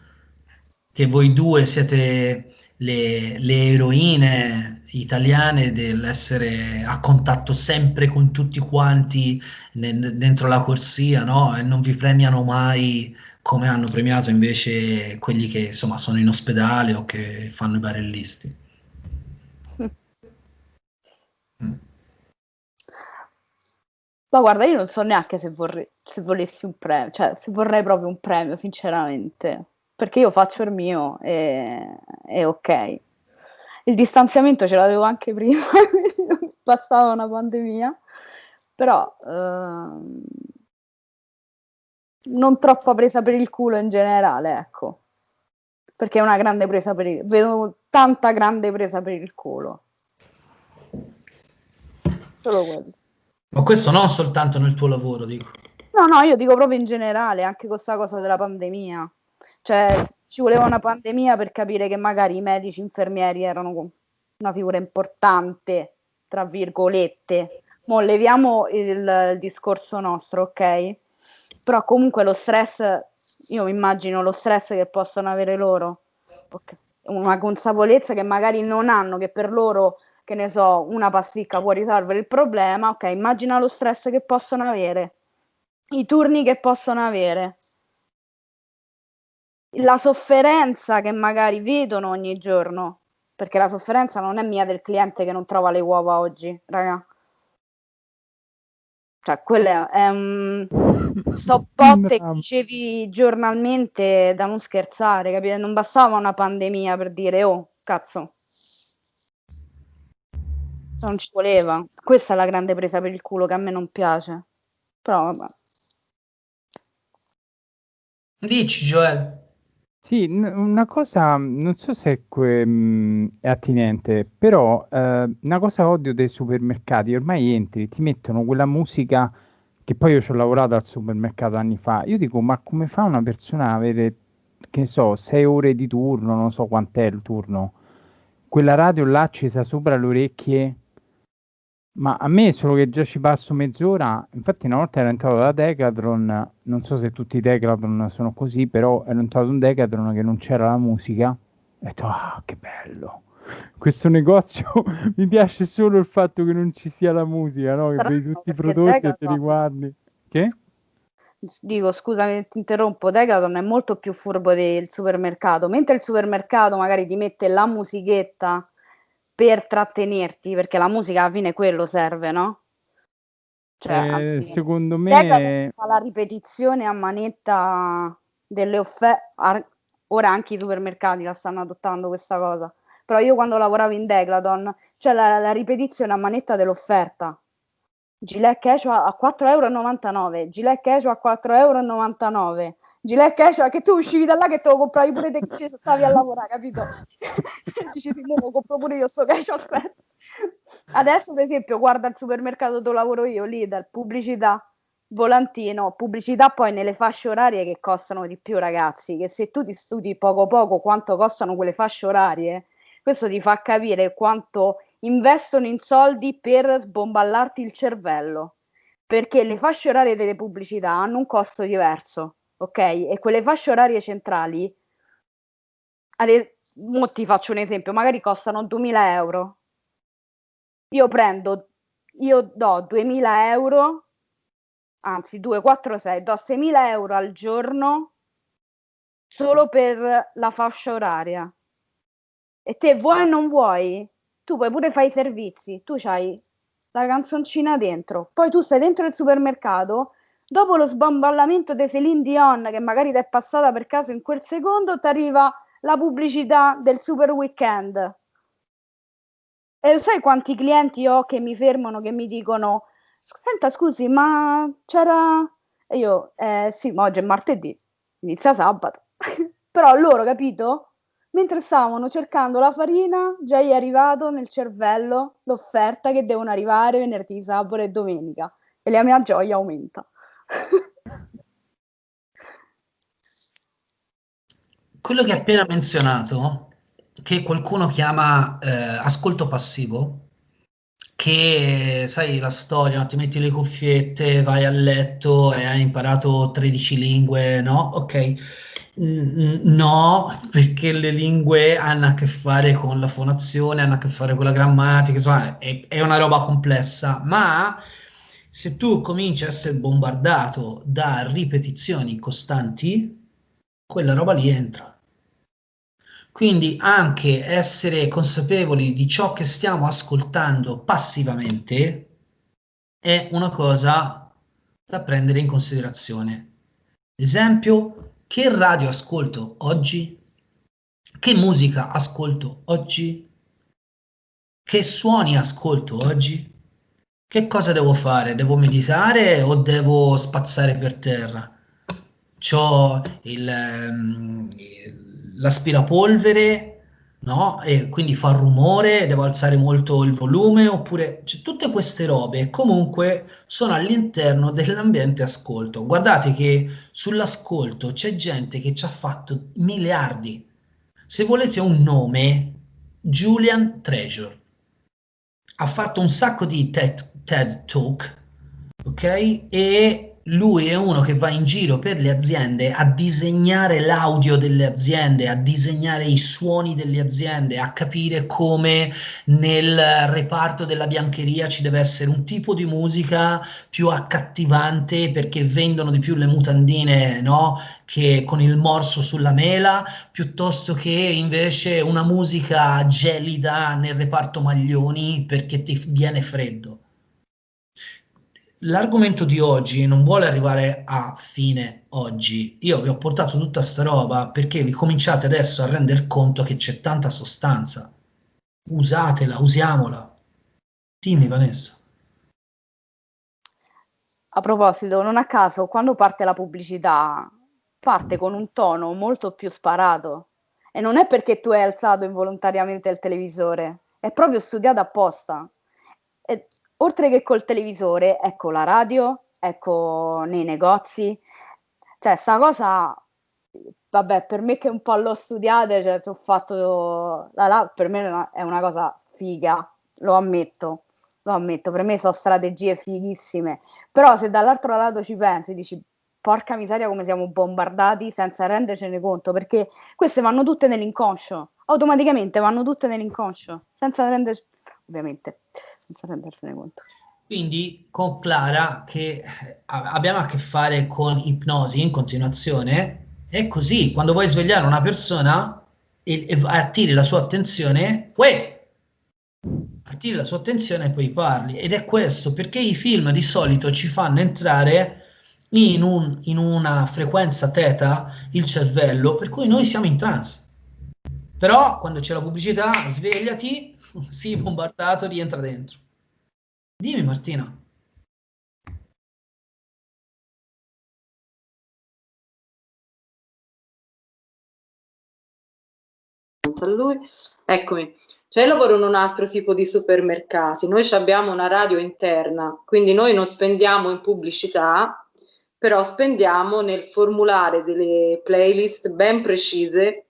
Che voi due siete le eroine italiane dell'essere a contatto sempre con tutti quanti dentro la corsia, no? E non vi premiano mai come hanno premiato invece quelli che insomma sono in ospedale o che fanno i barellisti. Ma guarda, io non so neanche se volessi un premio, cioè se vorrei proprio un premio, sinceramente, perché io faccio il mio e ok. Il distanziamento ce l'avevo anche prima, quindi passava una pandemia, però non troppa presa per il culo in generale, ecco, perché è una grande presa per il... vedo tanta grande presa per il culo. Solo quello. Ma questo non soltanto nel tuo lavoro, dico. No, io dico proprio in generale, anche con questa cosa della pandemia. Cioè, ci voleva una pandemia per capire che magari i medici, infermieri erano una figura importante, tra virgolette. Mo' leviamo il discorso nostro, ok? Però comunque lo stress, io mi immagino lo stress che possono avere loro, okay. Una consapevolezza che magari non hanno, che per loro, che ne so, una pasticca può risolvere il problema, ok, immagina lo stress che possono avere, i turni che possono avere, la sofferenza che magari vedono ogni giorno, perché la sofferenza non è mia del cliente che non trova le uova oggi, raga. Cioè, quelle è so botte che dicevi giornalmente da non scherzare, capite? Non bastava una pandemia per dire, oh, cazzo. Non ci voleva. Questa è la grande presa per il culo che a me non piace. Però vabbè. Dici, Joel. Sì, una cosa, non so se è attinente, però una cosa odio dei supermercati, ormai entri, ti mettono quella musica che poi io ci ho lavorato al supermercato anni fa, io dico, ma come fa una persona a avere, che ne so, 6 ore di turno, non so quant'è il turno, quella radio là accesa sopra le orecchie? Ma a me solo che già ci passo mezz'ora, infatti una volta ero entrato da Decathlon, non so se tutti i Decathlon sono così, però ero entrato in Decathlon che non c'era la musica, e ho detto, ah, che bello, questo negozio mi piace solo il fatto che non ci sia la musica, no? Che vedi tutti i prodotti e te li guardi. Che? Dico, scusami, ti interrompo, Decathlon è molto più furbo del supermercato, mentre il supermercato magari ti mette la musichetta per trattenerti, perché la musica alla fine quello serve, no? Cioè, secondo Decathlon me... fa la ripetizione a manetta delle offerte, ora anche i supermercati la stanno adottando questa cosa, però io quando lavoravo in Decathlon c'è la ripetizione a manetta dell'offerta. Gilet casual a 4,99 €, gilet casual a 4,99 €, gilet casual che tu uscivi da là che te lo compravi pure te che stavi a lavorare, capito? Dici sì, lo compro pure io sto casual, aspetta. Adesso per esempio guarda il supermercato dove lavoro io, Lidl, pubblicità, volantino, pubblicità poi nelle fasce orarie che costano di più, ragazzi, che se tu ti studi poco quanto costano quelle fasce orarie, questo ti fa capire quanto investono in soldi per sbomballarti il cervello, perché le fasce orarie delle pubblicità hanno un costo diverso, ok? E quelle fasce orarie centrali, mo ti faccio un esempio, magari costano 2.000 euro. Io do 2.000 euro, anzi 2, 4, 6, do 6.000 euro al giorno solo per la fascia oraria. E te vuoi o non vuoi? Tu puoi pure fare i servizi, tu c'hai la canzoncina dentro, poi tu stai dentro il supermercato, dopo lo sbamballamento di Celine Dion che magari ti è passata per caso in quel secondo, ti arriva la pubblicità del super weekend. E sai quanti clienti ho che mi fermano, che mi dicono, senta scusi, ma c'era... E io, sì, ma oggi è martedì, inizia sabato. Però loro, capito? Mentre stavano cercando la farina, già gli è arrivato nel cervello l'offerta che devono arrivare venerdì, sabato e domenica. E la mia gioia aumenta. Quello che hai appena menzionato, che qualcuno chiama ascolto passivo, che sai la storia, no? Ti metti le cuffiette, vai a letto e hai imparato 13 lingue, no? Ok. No, perché le lingue hanno a che fare con la fonazione, hanno a che fare con la grammatica, insomma, è una roba complessa, ma se tu cominci a essere bombardato da ripetizioni costanti, quella roba lì entra. Quindi anche essere consapevoli di ciò che stiamo ascoltando passivamente è una cosa da prendere in considerazione. Esempio, che radio ascolto oggi? Che musica ascolto oggi? Che suoni ascolto oggi? Che cosa devo fare? Devo meditare o devo spazzare per terra? C'ho l'aspirapolvere, no? E quindi fa rumore, devo alzare molto il volume, oppure tutte queste robe comunque sono all'interno dell'ambiente ascolto. Guardate che sull'ascolto c'è gente che ci ha fatto miliardi. Se volete un nome, Julian Treasure ha fatto un sacco di TED Talk, ok? E lui è uno che va in giro per le aziende a disegnare l'audio delle aziende, a disegnare i suoni delle aziende, a capire come nel reparto della biancheria ci deve essere un tipo di musica più accattivante perché vendono di più le mutandine, no? Che con il morso sulla mela, piuttosto che invece una musica gelida nel reparto maglioni perché ti viene freddo. L'argomento di oggi non vuole arrivare a fine oggi. Io vi ho portato tutta sta roba perché vi cominciate adesso a render conto che c'è tanta sostanza. Usatela, usiamola. Dimmi, Vanessa. A proposito, non a caso, quando parte la pubblicità, parte con un tono molto più sparato. E non è perché tu hai alzato involontariamente il televisore, è proprio studiato apposta. E, oltre che col televisore, ecco la radio, ecco nei negozi. Cioè, sta cosa, vabbè, per me che un po' l'ho studiata, cioè, ho fatto, per me è una cosa figa, lo ammetto, per me sono strategie fighissime. Però se dall'altro lato ci pensi, dici, porca miseria come siamo bombardati senza rendercene conto, perché queste vanno tutte nell'inconscio, automaticamente vanno tutte nell'inconscio, ovviamente, senza rendersene conto. Quindi con Clara che abbiamo a che fare con ipnosi in continuazione, è così, quando vuoi svegliare una persona e attiri la sua attenzione, attiri la sua attenzione e poi parli. Ed è questo, perché i film di solito ci fanno entrare in una frequenza teta il cervello, per cui noi siamo in trance. Però quando c'è la pubblicità, svegliati, sii bombardato, rientra dentro. Dimmi Martina. A lui. Eccomi, cioè io lavoro in un altro tipo di supermercati, noi abbiamo una radio interna, quindi noi non spendiamo in pubblicità, però spendiamo nel formulare delle playlist ben precise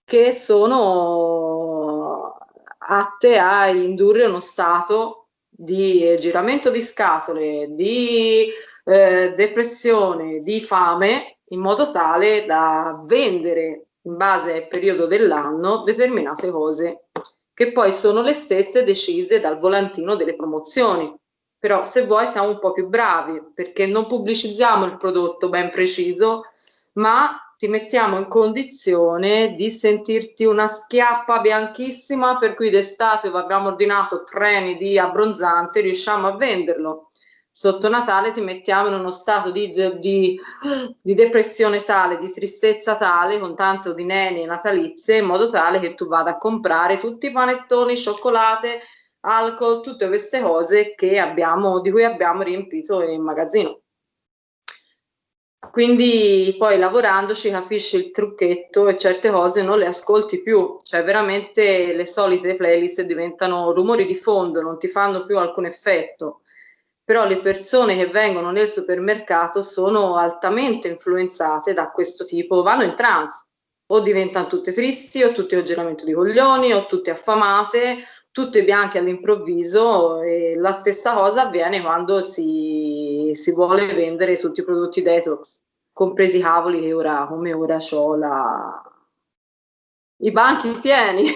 che sono atte a indurre uno stato di giramento di scatole, di depressione, di fame, in modo tale da vendere in base al periodo dell'anno determinate cose che poi sono le stesse decise dal volantino delle promozioni. Però se vuoi siamo un po' più bravi perché non pubblicizziamo il prodotto ben preciso, ma ti mettiamo in condizione di sentirti una schiappa bianchissima per cui d'estate abbiamo ordinato treni di abbronzante, riusciamo a venderlo. Sotto Natale ti mettiamo in uno stato di depressione tale, di tristezza tale, con tanto di neni e natalizie, in modo tale che tu vada a comprare tutti i panettoni, cioccolate, alcol, tutte queste cose di cui abbiamo riempito il magazzino. Quindi poi lavorandoci capisci il trucchetto e certe cose non le ascolti più, cioè veramente le solite playlist diventano rumori di fondo, non ti fanno più alcun effetto. Però le persone che vengono nel supermercato sono altamente influenzate da questo tipo, vanno in trance, o diventano tutte tristi, o tutte con giramento di coglioni, o tutte affamate, tutte bianche all'improvviso, e la stessa cosa avviene quando si vuole vendere tutti i prodotti detox, compresi i cavoli che ora, come ora c'ho i banchi pieni.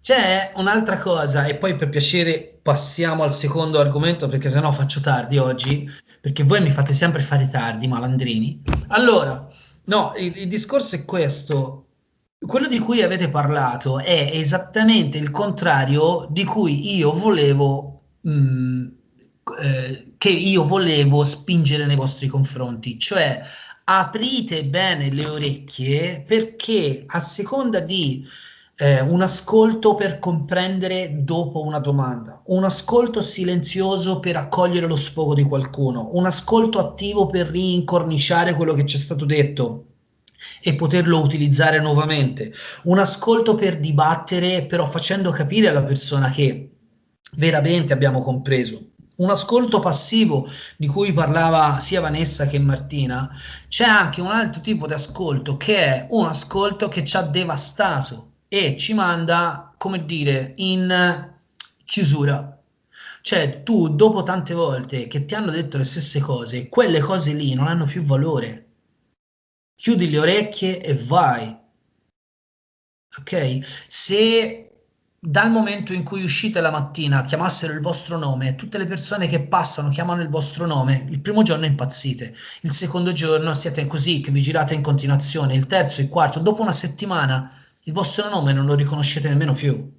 C'è un'altra cosa, e poi per piacere passiamo al secondo argomento perché sennò faccio tardi oggi, perché voi mi fate sempre fare tardi, malandrini. Allora, no, il discorso è questo. Quello di cui avete parlato è esattamente il contrario di cui io volevo, che io volevo spingere nei vostri confronti, cioè aprite bene le orecchie perché a seconda di un ascolto per comprendere dopo una domanda, un ascolto silenzioso per accogliere lo sfogo di qualcuno, un ascolto attivo per rincorniciare quello che ci è stato detto e poterlo utilizzare nuovamente, un ascolto per dibattere, però facendo capire alla persona che veramente abbiamo compreso. Un ascolto passivo di cui parlava sia Vanessa che Martina, c'è anche un altro tipo di ascolto che è un ascolto che ci ha devastato e ci manda, come dire, in chiusura. Cioè, tu dopo tante volte che ti hanno detto le stesse cose, quelle cose lì non hanno più valore. Chiudi le orecchie e vai. Ok? Se dal momento in cui uscite la mattina chiamassero il vostro nome, tutte le persone che passano chiamano il vostro nome, il primo giorno impazzite, il secondo giorno siete così che vi girate in continuazione, il terzo, il quarto, dopo una settimana il vostro nome non lo riconoscete nemmeno più.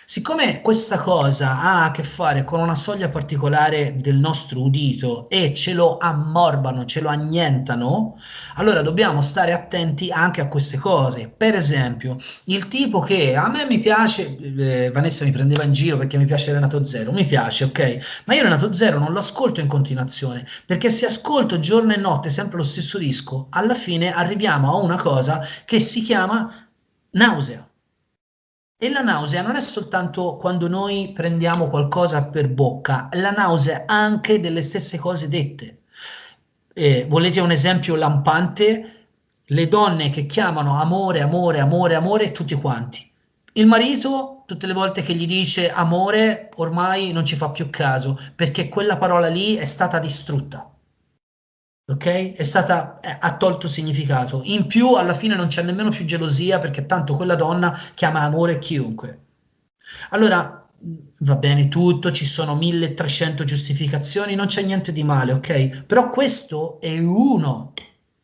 Siccome questa cosa ha a che fare con una soglia particolare del nostro udito e ce lo ammorbano, ce lo annientano, allora dobbiamo stare attenti anche a queste cose. Per esempio, il tipo che a me mi piace, Vanessa mi prendeva in giro perché mi piace Renato Zero, mi piace, ok? Ma io Renato Zero non lo ascolto in continuazione, perché se ascolto giorno e notte sempre lo stesso disco, alla fine arriviamo a una cosa che si chiama nausea. E la nausea non è soltanto quando noi prendiamo qualcosa per bocca, la nausea anche delle stesse cose dette. Volete un esempio lampante? Le donne che chiamano amore, amore, amore, amore, tutti quanti. Il marito, tutte le volte che gli dice amore, ormai non ci fa più caso, perché quella parola lì è stata distrutta. Ok? Ha tolto significato. In più, alla fine non c'è nemmeno più gelosia perché tanto quella donna chiama amore chiunque. Allora, va bene tutto, ci sono 1300 giustificazioni, non c'è niente di male, ok? Però questo è uno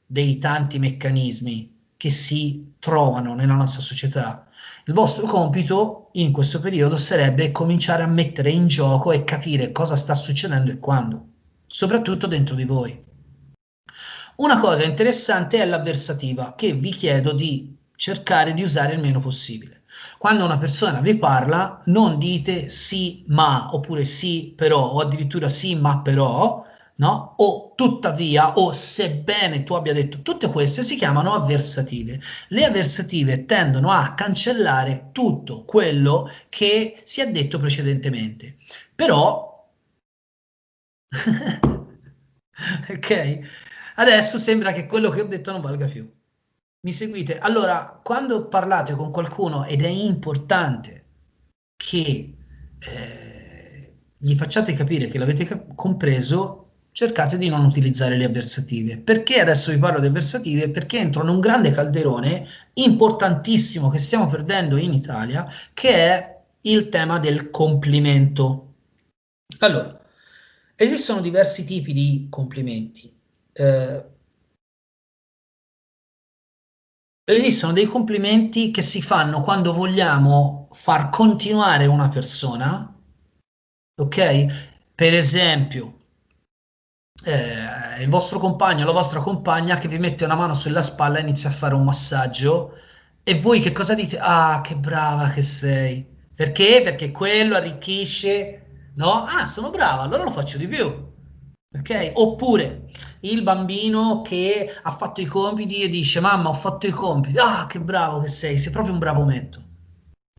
dei tanti meccanismi che si trovano nella nostra società. Il vostro compito in questo periodo sarebbe cominciare a mettere in gioco e capire cosa sta succedendo e quando, soprattutto dentro di voi. Una cosa interessante è l'avversativa, che vi chiedo di cercare di usare il meno possibile. Quando una persona vi parla, non dite sì, ma, oppure sì, però, o addirittura sì, ma però, no? O tuttavia, o sebbene tu abbia detto, tutte queste si chiamano avversative. Le avversative tendono a cancellare tutto quello che si è detto precedentemente. Però, ok? Adesso sembra che quello che ho detto non valga più. Mi seguite? Allora, quando parlate con qualcuno ed è importante che gli facciate capire che l'avete compreso, cercate di non utilizzare le avversative. Perché adesso vi parlo di avversative? Perché entro in un grande calderone importantissimo che stiamo perdendo in Italia, che è il tema del complimento. Allora, esistono diversi tipi di complimenti. Eh, Esistono dei complimenti che si fanno quando vogliamo far continuare una persona, ok? Per esempio, il vostro compagno o la vostra compagna che vi mette una mano sulla spalla e inizia a fare un massaggio e voi che cosa dite? Ah, che brava che sei. Perché? Perché quello arricchisce, no? Ah, sono brava, allora lo faccio di più. Ok? Oppure il bambino che ha fatto i compiti e dice: Mamma, ho fatto i compiti. Ah, che bravo che sei proprio un bravo metto.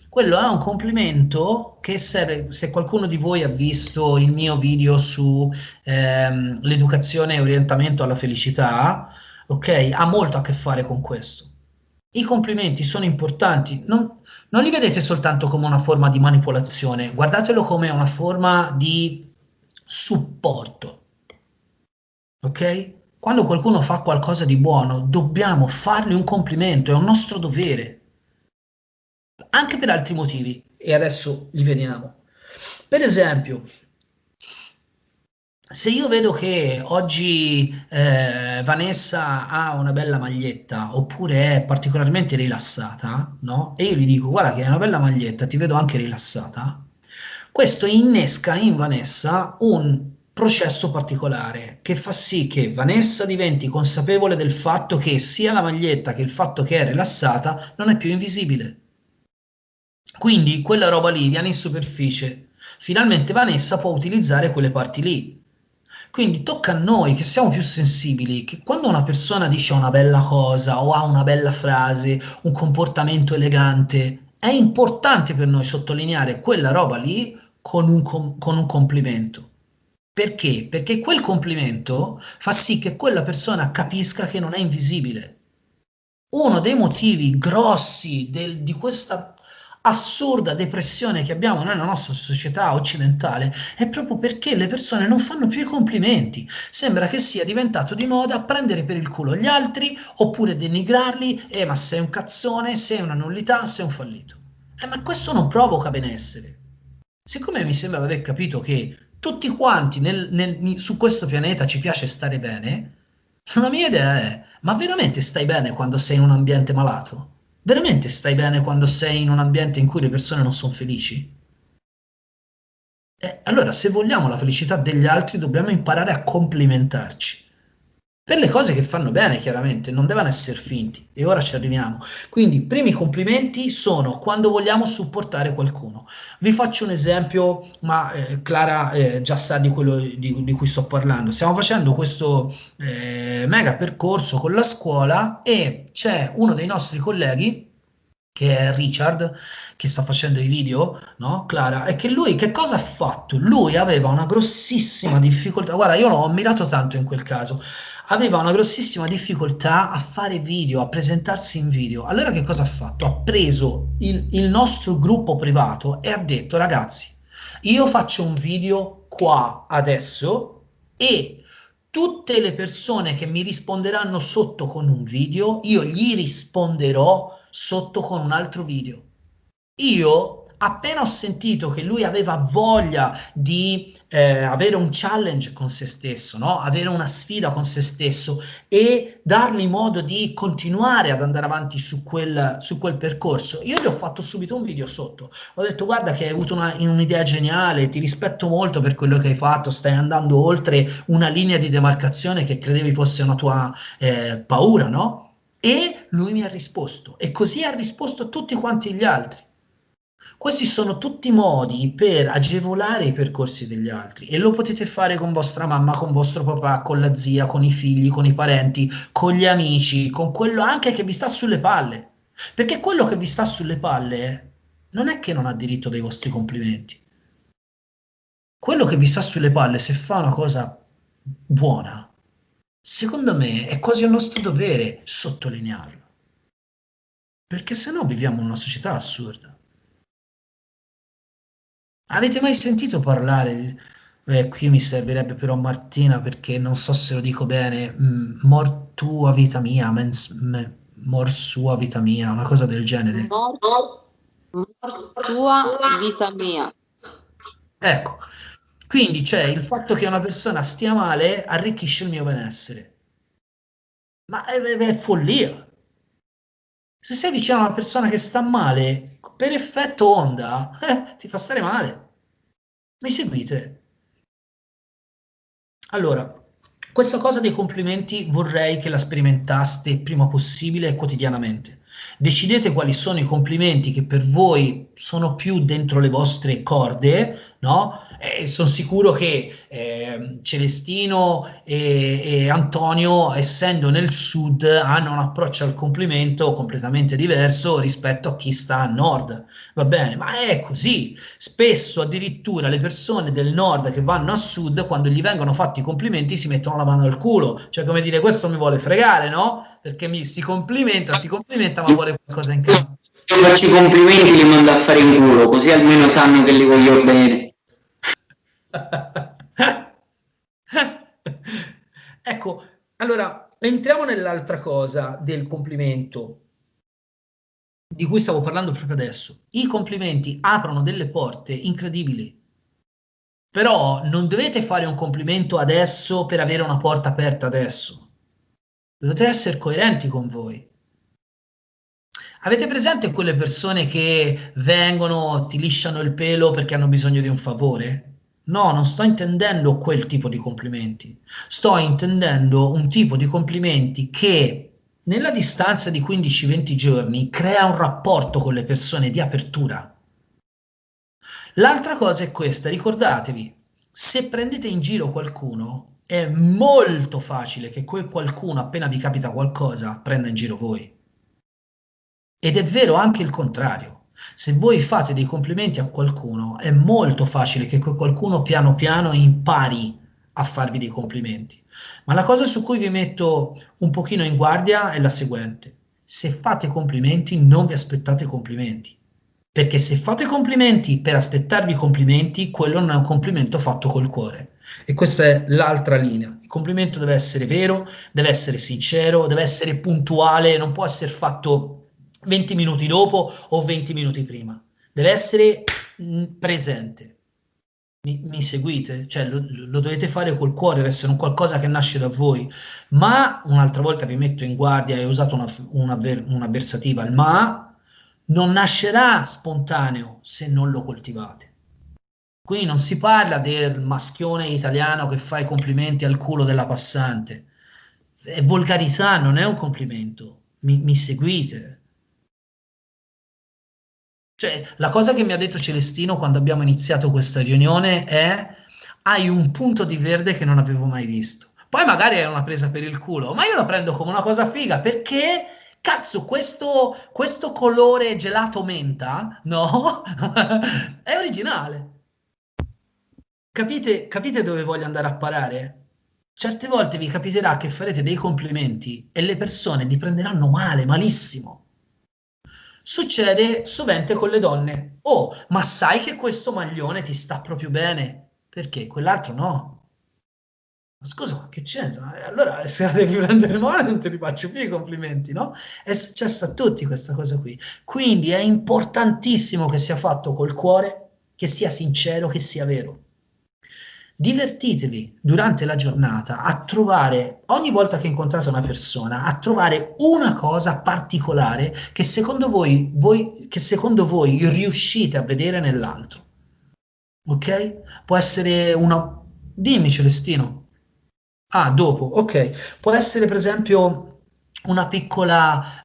Quello è un complimento che serve, se qualcuno di voi ha visto il mio video su l'educazione e orientamento alla felicità, ok, ha molto a che fare con questo. I complimenti sono importanti, non li vedete soltanto come una forma di manipolazione, guardatelo come una forma di supporto, ok? Quando qualcuno fa qualcosa di buono, dobbiamo fargli un complimento, è un nostro dovere anche per altri motivi, e adesso li vediamo. Per esempio, Se io vedo che oggi Vanessa ha una bella maglietta oppure è particolarmente rilassata, no? E io gli dico, guarda che è una bella maglietta, ti vedo anche rilassata, questo innesca in Vanessa un processo particolare che fa sì che Vanessa diventi consapevole del fatto che sia la maglietta che il fatto che è rilassata non è più invisibile. Quindi quella roba lì viene in superficie. Finalmente Vanessa può utilizzare quelle parti lì. Quindi tocca a noi che siamo più sensibili, che quando una persona dice una bella cosa o ha una bella frase, un comportamento elegante, è importante per noi sottolineare quella roba lì con un complimento. Perché? Perché quel complimento fa sì che quella persona capisca che non è invisibile. Uno dei motivi grossi di questa assurda depressione che abbiamo nella nostra società occidentale è proprio perché le persone non fanno più i complimenti. Sembra che sia diventato di moda prendere per il culo gli altri oppure denigrarli, ma sei un cazzone, sei una nullità, sei un fallito. Ma questo non provoca benessere. Siccome mi sembra di aver capito che tutti quanti su questo pianeta ci piace stare bene, la mia idea è, ma veramente stai bene quando sei in un ambiente malato? Veramente stai bene quando sei in un ambiente in cui le persone non sono felici? Allora, se vogliamo la felicità degli altri, dobbiamo imparare a complimentarci. Per le cose che fanno bene, chiaramente, non devono essere finti. E ora ci arriviamo. Quindi, i primi complimenti sono quando vogliamo supportare qualcuno. Vi faccio un esempio, ma Clara già sa di quello di cui sto parlando. Stiamo facendo questo mega percorso con la scuola e c'è uno dei nostri colleghi, che è Richard, che sta facendo i video, no, Clara? E che lui che cosa ha fatto? Lui aveva una grossissima difficoltà. Guarda, io l'ho ammirato tanto in quel caso. Aveva una grossissima difficoltà a fare video, a presentarsi in video. Allora che cosa ha fatto? Ha preso il nostro gruppo privato e ha detto, ragazzi, io faccio un video qua adesso e tutte le persone che mi risponderanno sotto con un video, io gli risponderò sotto con un altro video. Io, appena ho sentito che lui aveva voglia di avere un challenge con se stesso, no? Avere una sfida con se stesso e dargli modo di continuare ad andare avanti su quel percorso, io gli ho fatto subito un video sotto. Ho detto, guarda che hai avuto un'idea geniale, ti rispetto molto per quello che hai fatto, stai andando oltre una linea di demarcazione che credevi fosse una tua paura, no? E lui mi ha risposto, e così ha risposto a tutti quanti gli altri. Questi sono tutti modi per agevolare i percorsi degli altri e lo potete fare con vostra mamma, con vostro papà, con la zia, con i figli, con i parenti, con gli amici, con quello anche che vi sta sulle palle. Perché quello che vi sta sulle palle non è che non ha diritto dei vostri complimenti. Quello che vi sta sulle palle, se fa una cosa buona, secondo me è quasi un nostro dovere sottolinearlo. Perché sennò viviamo in una società assurda. Avete mai sentito parlare, qui mi servirebbe però Martina perché non so se lo dico bene, mor tua vita mia, mor sua vita mia, una cosa del genere. Mors tua, vita mia. Ecco, quindi c'è il fatto che una persona stia male arricchisce il mio benessere. Ma è follia. Se sei vicino a una persona che sta male, per effetto onda, ti fa stare male. Mi seguite? Allora, questa cosa dei complimenti vorrei che la sperimentaste il prima possibile e quotidianamente. Decidete quali sono i complimenti che per voi sono più dentro le vostre corde, no? E sono sicuro che Celestino e Antonio, essendo nel sud, hanno un approccio al complimento completamente diverso rispetto a chi sta a nord. Va bene, ma è così. Spesso addirittura le persone del nord che vanno a sud, quando gli vengono fatti i complimenti, si mettono la mano al culo. Cioè, come dire, questo mi vuole fregare, no? Perché si complimenta, ma vuole qualcosa in cambio. Se faccio i complimenti li mando a fare in culo, così almeno sanno che li voglio bene. Ecco, allora, entriamo nell'altra cosa del complimento, di cui stavo parlando proprio adesso. I complimenti aprono delle porte incredibili. Però non dovete fare un complimento adesso per avere una porta aperta adesso. Dovete essere coerenti con voi. Avete presente quelle persone che vengono, ti lisciano il pelo perché hanno bisogno di un favore? No, non sto intendendo quel tipo di complimenti. Sto intendendo un tipo di complimenti che nella distanza di 15-20 giorni crea un rapporto con le persone di apertura. L'altra cosa è questa, ricordatevi, se prendete in giro qualcuno, è molto facile che quel qualcuno, appena vi capita qualcosa, prenda in giro voi. Ed è vero anche il contrario. Se voi fate dei complimenti a qualcuno, è molto facile che quel qualcuno piano piano impari a farvi dei complimenti. Ma la cosa su cui vi metto un pochino in guardia è la seguente. Se fate complimenti, non vi aspettate complimenti. Perché se fate complimenti per aspettarvi complimenti, quello non è un complimento fatto col cuore. E questa è l'altra linea. Il complimento deve essere vero, deve essere sincero, deve essere puntuale, non può essere fatto 20 minuti dopo o 20 minuti prima. Deve essere presente. Mi seguite? Cioè lo dovete fare col cuore, deve essere un qualcosa che nasce da voi. Ma un'altra volta vi metto in guardia e ho usato un'avversativa, il ma non nascerà spontaneo se non lo coltivate. Qui non si parla del maschione italiano che fa i complimenti al culo della passante. È volgarità, non è un complimento. Mi seguite? Cioè, la cosa che mi ha detto Celestino quando abbiamo iniziato questa riunione è: hai un punto di verde che non avevo mai visto. Poi magari è una presa per il culo, ma io la prendo come una cosa figa perché, cazzo, questo colore gelato menta, no? È originale. Capite dove voglio andare a parare? Certe volte vi capiterà che farete dei complimenti e le persone li prenderanno male, malissimo. Succede sovente con le donne. Oh, ma sai che questo maglione ti sta proprio bene? Perché quell'altro no. Ma scusa, ma che c'entra? Allora, se la devi prendere male, non te li faccio più i complimenti, no? È successo a tutti questa cosa qui. Quindi è importantissimo che sia fatto col cuore, che sia sincero, che sia vero. Divertitevi durante la giornata a trovare, ogni volta che incontrate una persona, a trovare una cosa particolare che secondo voi riuscite a vedere nell'altro. Ok? Può essere una... Dimmi, Celestino. Ah, dopo, ok. Può essere per esempio una piccola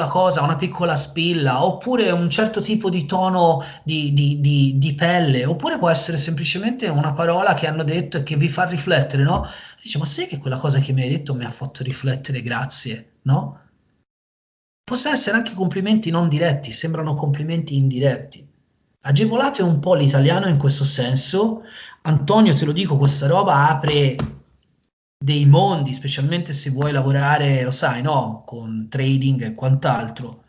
cosa, una piccola spilla, oppure un certo tipo di tono di pelle, oppure può essere semplicemente una parola che hanno detto e che vi fa riflettere, no? Dice, ma sai che quella cosa che mi hai detto mi ha fatto riflettere, grazie, no? Possono essere anche complimenti non diretti, sembrano complimenti indiretti. Agevolate un po' l'italiano in questo senso. Antonio, te lo dico, questa roba apre dei mondi, specialmente se vuoi lavorare, lo sai, no? Con trading e quant'altro.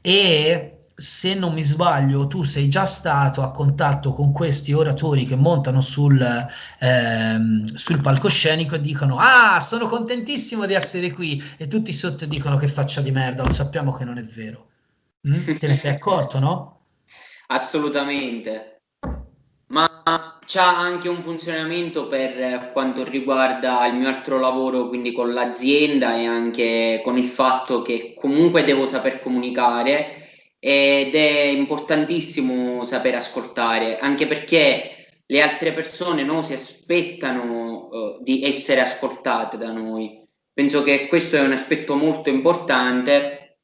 E se non mi sbaglio, tu sei già stato a contatto con questi oratori che montano sul palcoscenico e dicono: Ah, sono contentissimo di essere qui, e tutti sotto dicono che faccia di merda, lo sappiamo che non è vero. Te ne sei accorto, no? Assolutamente. Ma c'ha anche un funzionamento per quanto riguarda il mio altro lavoro, quindi con l'azienda e anche con il fatto che comunque devo saper comunicare ed è importantissimo saper ascoltare, anche perché le altre persone no, si aspettano di essere ascoltate da noi. Penso che questo è un aspetto molto importante,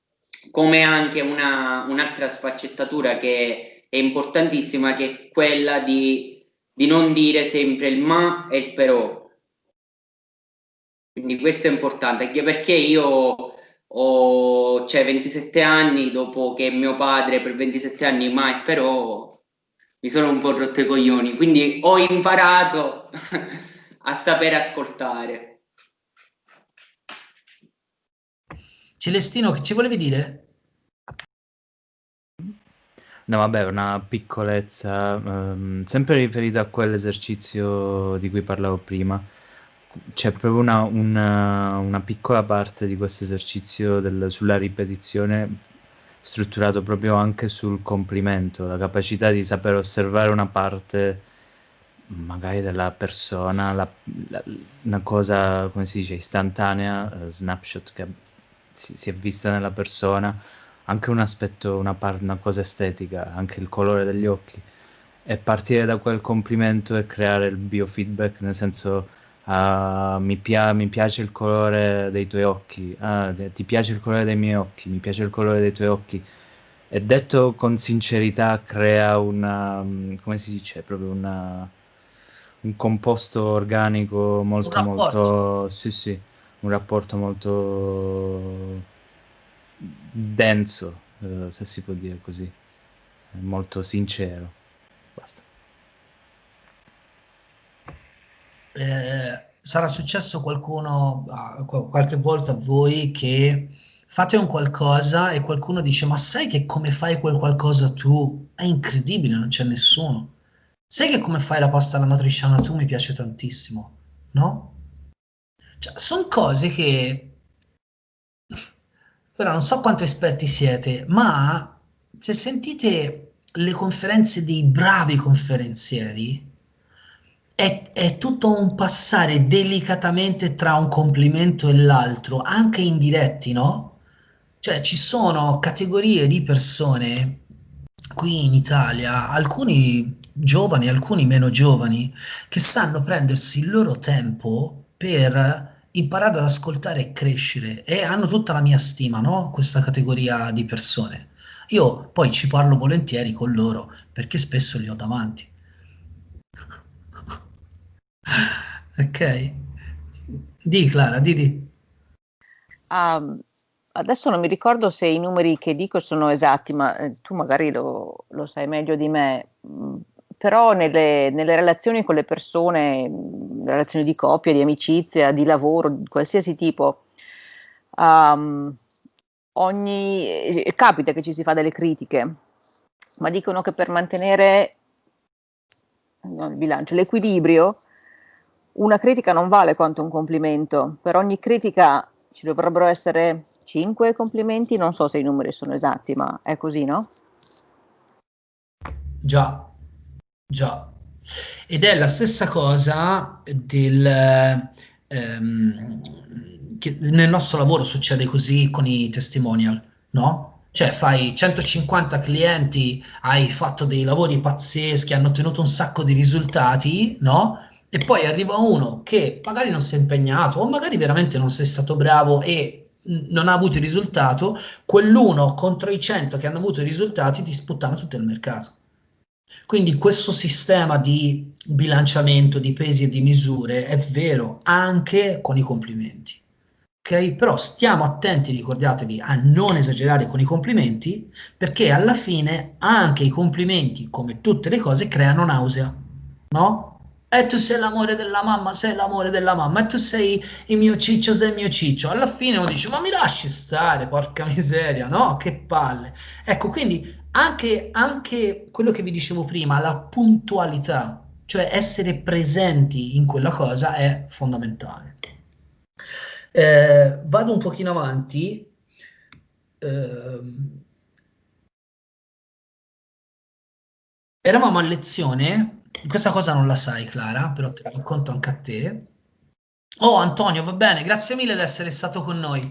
come anche un'altra sfaccettatura che è importantissima, che è quella di non dire sempre il ma e il però. Quindi questo è importante, anche perché io ho 27 anni, dopo che mio padre per 27 anni ma e però mi sono un po' rotto i coglioni, quindi ho imparato a sapere ascoltare. Celestino, che ci volevi dire? No, vabbè, una piccolezza, sempre riferita a quell'esercizio di cui parlavo prima. C'è proprio una piccola parte di questo esercizio sulla ripetizione, strutturato proprio anche sul complimento, la capacità di saper osservare una parte magari della persona, una cosa, come si dice, istantanea, snapshot che si è vista nella persona, anche un aspetto, una cosa estetica, anche il colore degli occhi, e partire da quel complimento e creare il biofeedback, nel senso, mi piace il colore dei tuoi occhi, ti piace il colore dei miei occhi, mi piace il colore dei tuoi occhi. E detto con sincerità crea una, come si dice, proprio un composto organico Un molto rapporto. molto, sì, un rapporto molto denso, se si può dire così, molto sincero. Basta. Sarà successo qualche volta a voi che fate un qualcosa e qualcuno dice: ma sai che come fai quel qualcosa tu? È incredibile, non c'è nessuno. Sai che come fai la pasta alla matriciana tu mi piace tantissimo, no? Cioè, sono cose che, ora non so quanto esperti siete, ma se sentite le conferenze dei bravi conferenzieri, è tutto un passare delicatamente tra un complimento e l'altro, anche indiretti, no? Cioè, ci sono categorie di persone qui in Italia, alcuni giovani, alcuni meno giovani, che sanno prendersi il loro tempo per imparare ad ascoltare e crescere e hanno tutta la mia stima, no? Questa categoria di persone. Io poi ci parlo volentieri con loro perché spesso li ho davanti. Ok. Di Clara, di. Ah, adesso non mi ricordo se i numeri che dico sono esatti, ma tu magari lo sai meglio di me. Però nelle relazioni con le persone, relazioni di coppia, di amicizia, di lavoro, di qualsiasi tipo, um, capita che ci si fa delle critiche, ma dicono che per mantenere il bilancio, l'equilibrio, una critica non vale quanto un complimento. Per ogni critica ci dovrebbero essere 5 complimenti, non so se i numeri sono esatti, ma è così, no? Già, già. Ed è la stessa cosa che nel nostro lavoro succede così con i testimonial, no? Cioè fai 150 clienti, hai fatto dei lavori pazzeschi, hanno ottenuto un sacco di risultati, no? E poi arriva uno che magari non si è impegnato o magari veramente non sei stato bravo e non ha avuto il risultato, quell'uno contro i 100 che hanno avuto i risultati ti sputtana tutto il mercato. Quindi questo sistema di bilanciamento di pesi e di misure è vero anche con i complimenti. Ok? Però stiamo attenti, ricordatevi, a non esagerare con i complimenti, perché alla fine anche i complimenti, come tutte le cose, creano nausea, no? E tu sei l'amore della mamma, sei l'amore della mamma, e tu sei il mio ciccio, sei il mio ciccio. Alla fine uno dice: ma mi lasci stare, porca miseria, no? Che palle. Ecco, quindi anche quello che vi dicevo prima, la puntualità, cioè essere presenti in quella cosa è fondamentale. Vado un pochino avanti. Eravamo a lezione, questa cosa non la sai Clara, però te la racconto anche a te. Oh Antonio, va bene, grazie mille di essere stato con noi.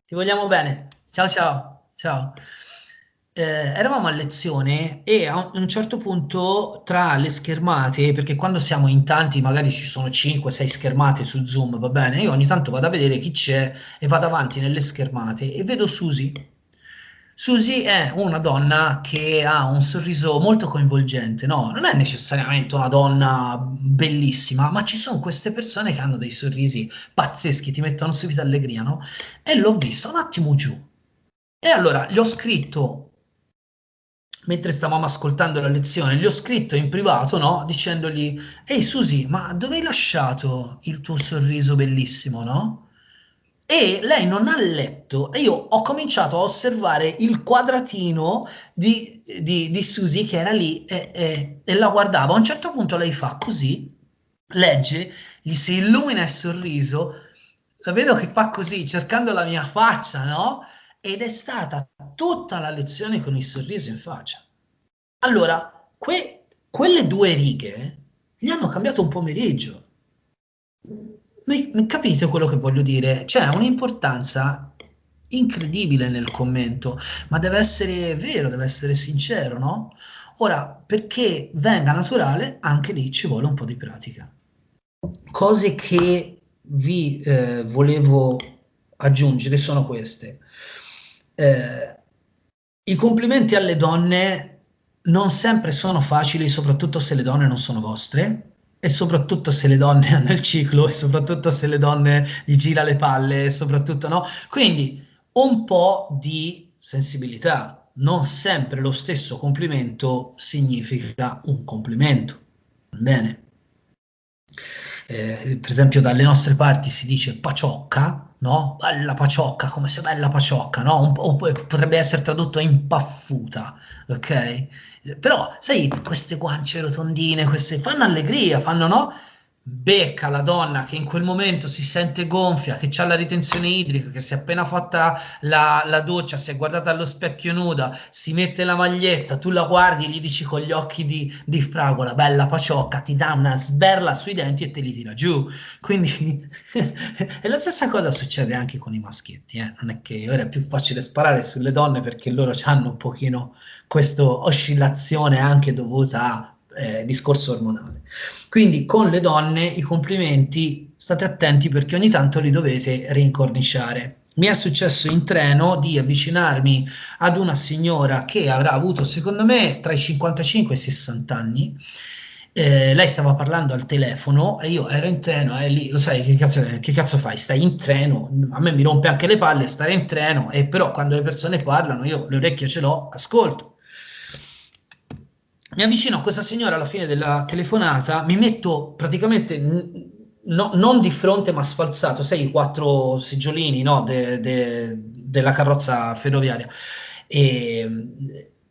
Ti vogliamo bene. Ciao ciao, ciao. Eravamo a lezione e a un certo punto tra le schermate, perché quando siamo in tanti magari ci sono 5-6 schermate su Zoom, va bene? Io ogni tanto vado a vedere chi c'è e vado avanti nelle schermate e vedo Susi. Susi è una donna che ha un sorriso molto coinvolgente, no? Non è necessariamente una donna bellissima, ma ci sono queste persone che hanno dei sorrisi pazzeschi, ti mettono subito allegria, no? E l'ho vista un attimo giù. E allora gli ho scritto, mentre stavamo ascoltando la lezione, gli ho scritto in privato, no? Dicendogli: ehi Susi, ma dove hai lasciato il tuo sorriso bellissimo, no? E lei non ha letto e io ho cominciato a osservare il quadratino di Susie che era lì e la guardavo. A un certo punto lei fa così, legge, gli si illumina il sorriso, la vedo che fa così, cercando la mia faccia, no? Ed è stata tutta la lezione con il sorriso in faccia. Allora, quelle due righe gli hanno cambiato un pomeriggio. Capite quello che voglio dire? C'è un'importanza incredibile nel commento, ma deve essere vero, deve essere sincero, no? Ora, perché venga naturale, anche lì ci vuole un po' di pratica. Cose che vi volevo aggiungere sono queste. I complimenti alle donne non sempre sono facili, soprattutto se le donne non sono vostre, e soprattutto se le donne hanno il ciclo, e soprattutto se le donne gli gira le palle, e soprattutto no. Quindi un po' di sensibilità. Non sempre lo stesso complimento significa un complimento. Bene. Per esempio dalle nostre parti si dice paciocca, no? Bella paciocca, come se bella paciocca, no? Potrebbe essere tradotto impaffuta, ok? Però, sai, queste guance rotondine, queste fanno allegria, fanno, no? Becca la donna che in quel momento si sente gonfia, che ha la ritenzione idrica, che si è appena fatta la doccia, si è guardata allo specchio nuda, si mette la maglietta, tu la guardi e gli dici con gli occhi di fragola, bella paciocca, ti dà una sberla sui denti e te li tira giù. Quindi e la stessa cosa succede anche con i maschietti, non è che ora è più facile sparare sulle donne perché loro hanno un pochino questa oscillazione anche dovuta a discorso ormonale. Quindi con le donne i complimenti state attenti perché ogni tanto li dovete rincorniciare. Mi è successo in treno di avvicinarmi ad una signora che avrà avuto secondo me tra i 55 e i 60 anni. Lei stava parlando al telefono e io ero in treno e lì, lo sai che cazzo fai? Stai in treno, a me mi rompe anche le palle stare in treno, e però quando le persone parlano io le orecchie ce l'ho, ascolto. Mi avvicino a questa signora alla fine della telefonata, mi metto praticamente non di fronte ma sfalsato, sai i 4 seggiolini, no, della carrozza ferroviaria, e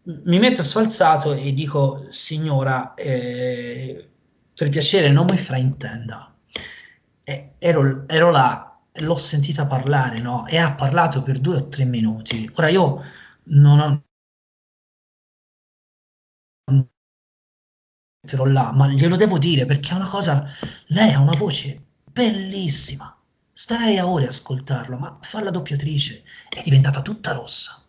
mi metto sfalsato e dico signora, per piacere non mi fraintenda. Ero là, l'ho sentita parlare, no, e ha parlato per 2 o 3 minuti. Ora io non ho là, ma glielo devo dire perché è una cosa, lei ha una voce bellissima, starei a ore a ascoltarlo, ma fa la doppiatrice, è diventata tutta rossa.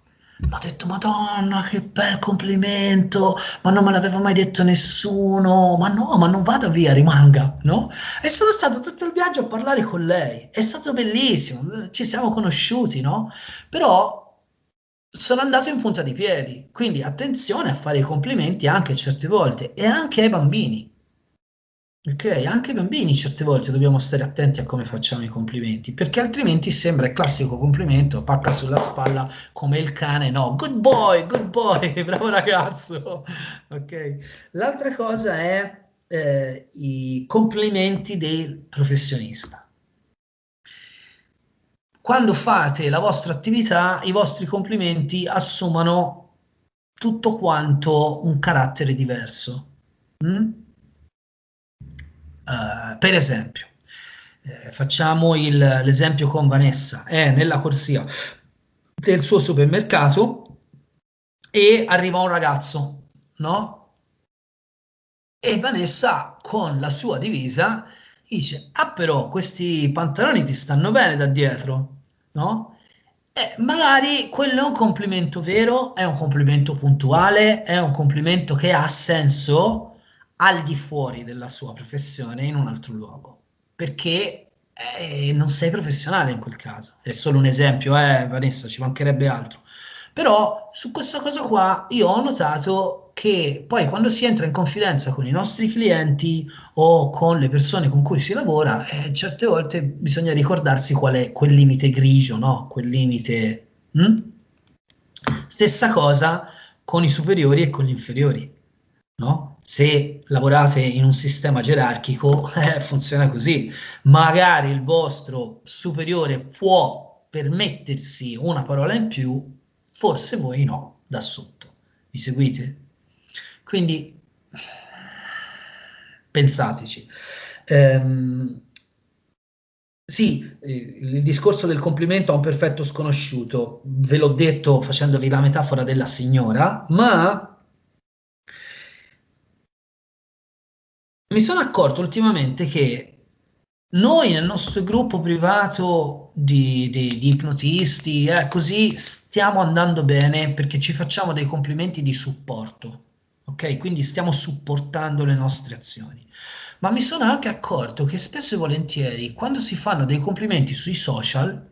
Ma ho detto, Madonna, che bel complimento, ma non me l'aveva mai detto nessuno, ma no, ma non vada via, rimanga, no? E sono stato tutto il viaggio a parlare con lei, è stato bellissimo, ci siamo conosciuti, no? Però sono andato in punta di piedi, quindi attenzione a fare i complimenti anche certe volte e anche ai bambini. Ok, anche ai bambini certe volte dobbiamo stare attenti a come facciamo i complimenti, perché altrimenti sembra il classico complimento, pacca sulla spalla come il cane, no, good boy, bravo ragazzo. Ok, l'altra cosa è i complimenti del professionista. Quando fate la vostra attività, i vostri complimenti assumono tutto quanto un carattere diverso. Per esempio, facciamo l'esempio con Vanessa, è nella corsia del suo supermercato e arriva un ragazzo, no? E Vanessa con la sua divisa dice, ah però questi pantaloni ti stanno bene da dietro, no? Magari quello è un complimento vero, è un complimento puntuale, è un complimento che ha senso al di fuori della sua professione in un altro luogo, perché non sei professionale in quel caso. È solo un esempio, Vanessa, ci mancherebbe altro. Però su questa cosa qua io ho notato che poi quando si entra in confidenza con i nostri clienti o con le persone con cui si lavora, certe volte bisogna ricordarsi qual è quel limite grigio, no? Quel limite. Stessa cosa con i superiori e con gli inferiori, no? Se lavorate in un sistema gerarchico, funziona così. Magari il vostro superiore può permettersi una parola in più, forse voi no, da sotto. Mi seguite? Quindi pensateci. Sì, il discorso del complimento a un perfetto sconosciuto, ve l'ho detto facendovi la metafora della signora, ma mi sono accorto ultimamente che noi nel nostro gruppo privato di ipnotisti, così stiamo andando bene perché ci facciamo dei complimenti di supporto, ok? Quindi stiamo supportando le nostre azioni. Ma mi sono anche accorto che spesso e volentieri, quando si fanno dei complimenti sui social,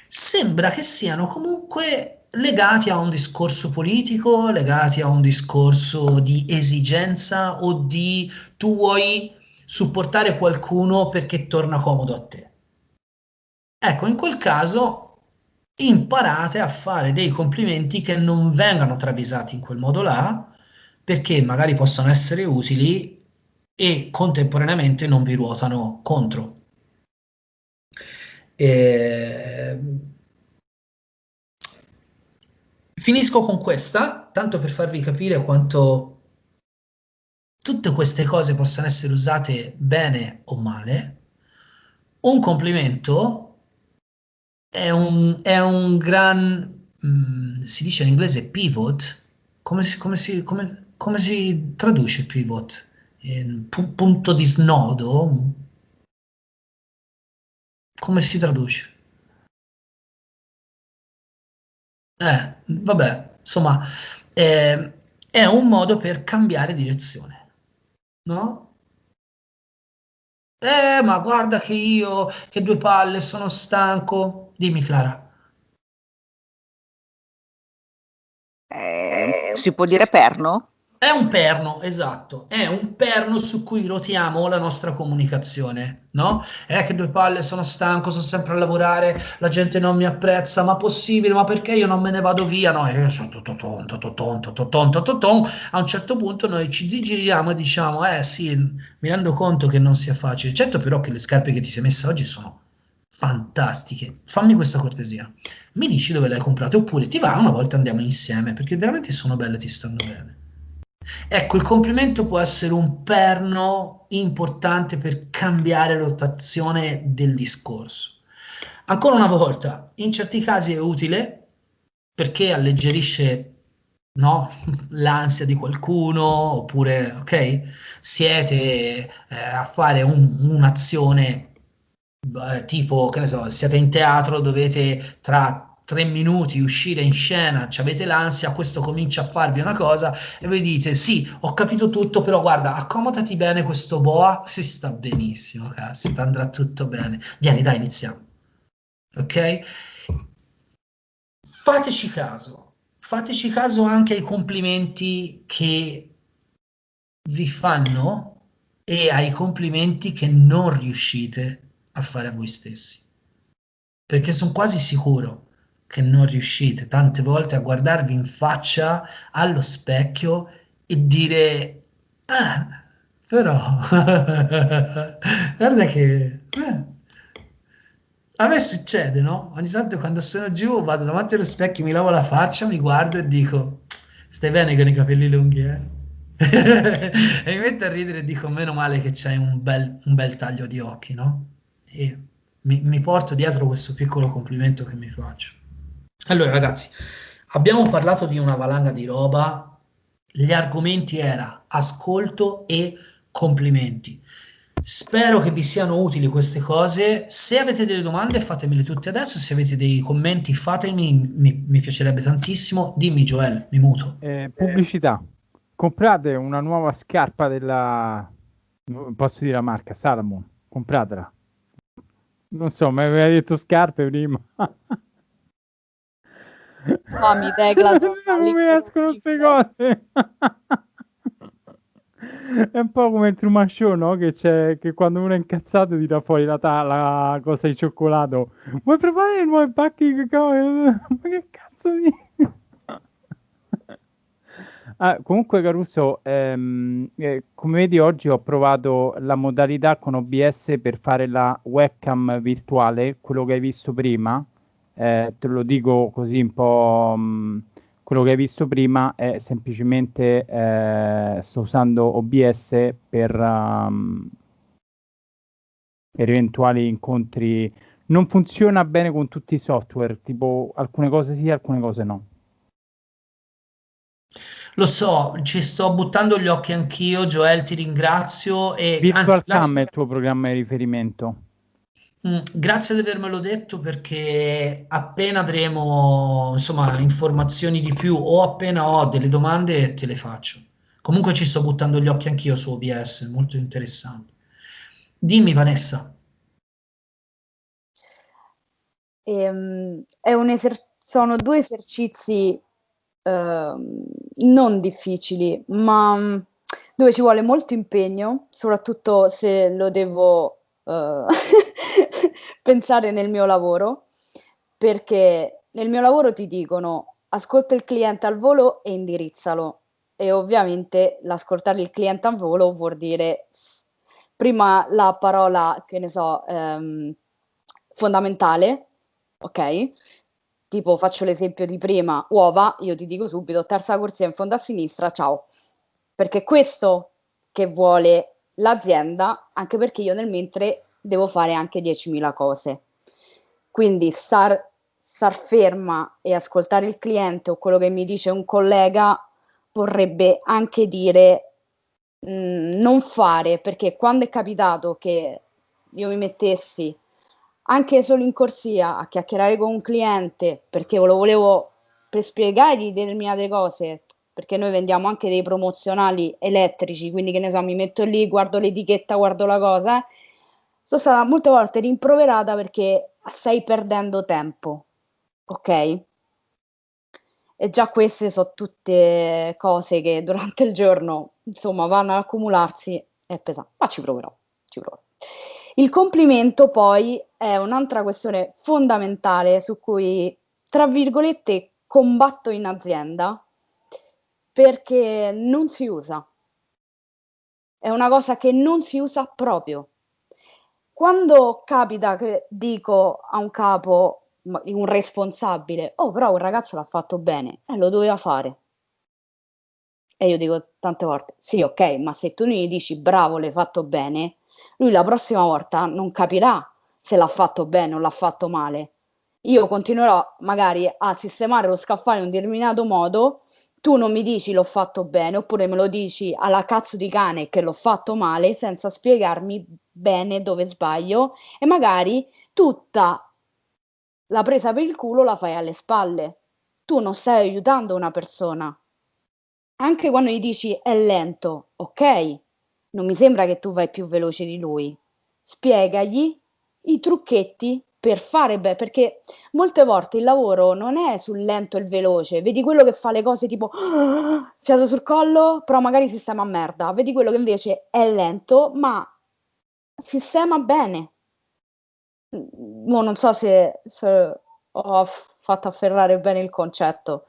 sembra che siano comunque legati a un discorso politico, legati a un discorso di esigenza o di tu vuoi supportare qualcuno perché torna comodo a te. Ecco, in quel caso imparate a fare dei complimenti che non vengano travisati in quel modo là, perché magari possono essere utili e contemporaneamente non vi ruotano contro. E... Finisco con questa, tanto per farvi capire quanto tutte queste cose possano essere usate bene o male. Un complimento è un gran, si dice in inglese pivot, come si traduce pivot? Punto di snodo? Come si traduce? Vabbè, insomma, è un modo per cambiare direzione, no? Ma guarda che io, che due palle, sono stanco. Dimmi, Clara. Si può dire perno? È un perno, esatto, è un perno su cui rotiamo la nostra comunicazione, no? Che due palle, sono stanco, sono sempre a lavorare, la gente non mi apprezza, ma possibile, ma perché io non me ne vado via? No, io sono tutto tonto, tutto tonto, tutto tonto, tutto tonto. A un certo punto noi ci digiriamo e diciamo, sì, mi rendo conto che non sia facile. Certo però che le scarpe che ti sei messa oggi sono fantastiche. Fammi questa cortesia. Mi dici dove le hai comprate, oppure ti va, una volta andiamo insieme, perché veramente sono belle e ti stanno bene. Ecco, il complimento può essere un perno importante per cambiare rotazione del discorso. Ancora una volta, in certi casi è utile perché alleggerisce, no, l'ansia di qualcuno, oppure, ok, siete a fare un'azione tipo, che ne so, siete in teatro, dovete tra 3 minuti uscire in scena, avete l'ansia, questo comincia a farvi una cosa e voi dite, sì, ho capito tutto, però guarda, accomodati bene questo boa, si sta benissimo, caspita, andrà tutto bene. Vieni, dai, iniziamo. Ok? Fateci caso anche ai complimenti che vi fanno e ai complimenti che non riuscite a fare a voi stessi. Perché sono quasi sicuro che non riuscite tante volte a guardarvi in faccia allo specchio e dire, però, guarda che... A me succede, no? Ogni tanto quando sono giù vado davanti allo specchio, mi lavo la faccia, mi guardo e dico, stai bene con i capelli lunghi, eh? E mi metto a ridere e dico, meno male che c'hai un bel taglio di occhi, no? E mi porto dietro questo piccolo complimento che mi faccio. Allora, ragazzi, abbiamo parlato di una valanga di roba, gli argomenti era ascolto e complimenti. Spero che vi siano utili queste cose. Se avete delle domande, fatemele tutte adesso. Se avete dei commenti, fatemi, mi piacerebbe tantissimo. Dimmi, Joel, mi muto. Pubblicità. Comprate una nuova scarpa della... Posso dire la marca? Salomon. Compratela. Non so, mi aveva detto scarpe prima. Mammi Douglas, non mi escono queste cose. È un po' come il Truman Show, no? Che quando uno è incazzato tira fuori la cosa di cioccolato. Vuoi provare i nuovi pacchi di cacao? Ma che cazzo di... Comunque Caruso, come vedi oggi ho provato la modalità con OBS per fare la webcam virtuale, quello che hai visto prima, te lo dico così un po', quello che hai visto prima è semplicemente, sto usando OBS per eventuali incontri. Non funziona bene con tutti i software, tipo alcune cose sì, alcune cose no. Lo so, ci sto buttando gli occhi anch'io, Joel, ti ringrazio e anzi, Virtual Cam è il tuo programma di riferimento. Grazie di avermelo detto perché appena avremo insomma informazioni di più o appena ho delle domande te le faccio. Comunque ci sto buttando gli occhi anch'io su OBS, molto interessante. Dimmi Vanessa. Sono 2 esercizi non difficili, ma dove ci vuole molto impegno, soprattutto se lo devo pensare nel mio lavoro, perché nel mio lavoro ti dicono ascolta il cliente al volo e indirizzalo. E ovviamente l'ascoltare il cliente al volo vuol dire prima la parola, che ne so, fondamentale, ok? Tipo faccio l'esempio di prima, uova, io ti dico subito, terza corsia in fondo a sinistra, ciao. Perché questo che vuole l'azienda, anche perché io nel mentre devo fare anche 10.000 cose. Quindi star ferma e ascoltare il cliente o quello che mi dice un collega vorrebbe anche dire non fare, perché quando è capitato che io mi mettessi anche solo in corsia a chiacchierare con un cliente perché lo volevo per spiegargli determinate cose, perché noi vendiamo anche dei promozionali elettrici, quindi che ne so, mi metto lì, guardo l'etichetta, guardo la cosa, sono stata molte volte rimproverata perché stai perdendo tempo, ok? E già queste sono tutte cose che durante il giorno, insomma, vanno ad accumularsi, è pesante, ma ci proverò, ci proverò. Il complimento poi è un'altra questione fondamentale su cui, tra virgolette, combatto in azienda perché non si usa. È una cosa che non si usa proprio. Quando capita che dico a un capo, un responsabile, oh però un ragazzo l'ha fatto bene, lo doveva fare. E io dico tante volte, sì ok, ma se tu gli dici bravo, l'hai fatto bene, lui la prossima volta non capirà se l'ha fatto bene o l'ha fatto male. Io continuerò magari a sistemare lo scaffale in un determinato modo, tu non mi dici l'ho fatto bene, oppure me lo dici alla cazzo di cane che l'ho fatto male senza spiegarmi bene dove sbaglio e magari tutta la presa per il culo la fai alle spalle. Tu non stai aiutando una persona. Anche quando gli dici è lento, ok, non mi sembra che tu vai più veloce di lui. Spiegagli i trucchetti per fare bene, perché molte volte il lavoro non è sul lento e il veloce. Vedi quello che fa le cose tipo fiato sul collo, però magari sistema a merda. Vedi quello che invece è lento, ma sistema bene. Non so se ho fatto afferrare bene il concetto.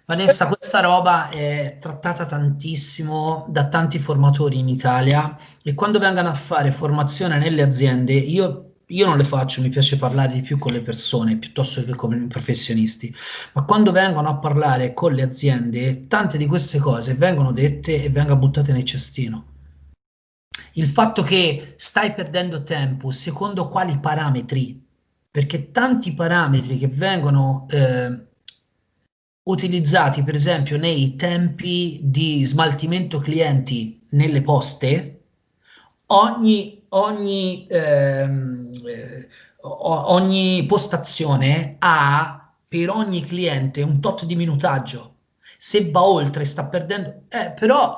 Vanessa, questa roba è trattata tantissimo da tanti formatori in Italia e quando vengono a fare formazione nelle aziende, io non le faccio, mi piace parlare di più con le persone piuttosto che con i professionisti, ma quando vengono a parlare con le aziende, tante di queste cose vengono dette e vengono buttate nel cestino. Il fatto che stai perdendo tempo, secondo quali parametri? Perché tanti parametri che vengono utilizzati, per esempio, nei tempi di smaltimento clienti nelle poste, ogni postazione ha per ogni cliente un tot di minutaggio. Se va oltre, sta perdendo. Però,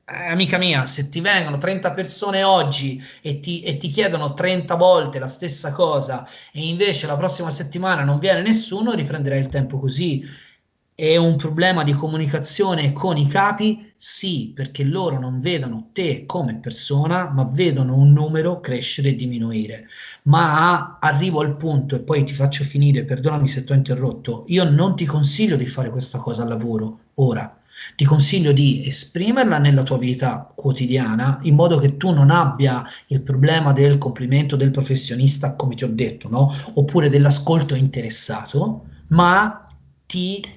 amica mia, se ti vengono 30 persone oggi e ti chiedono 30 volte la stessa cosa e invece la prossima settimana non viene nessuno, riprenderai il tempo così. È un problema di comunicazione con i capi? Sì, perché loro non vedono te come persona, ma vedono un numero crescere e diminuire. Ma arrivo al punto, e poi ti faccio finire, perdonami se ti ho interrotto, io non ti consiglio di fare questa cosa al lavoro ora. Ti consiglio di esprimerla nella tua vita quotidiana in modo che tu non abbia il problema del complimento del professionista, come ti ho detto, no? Oppure dell'ascolto interessato, ma ti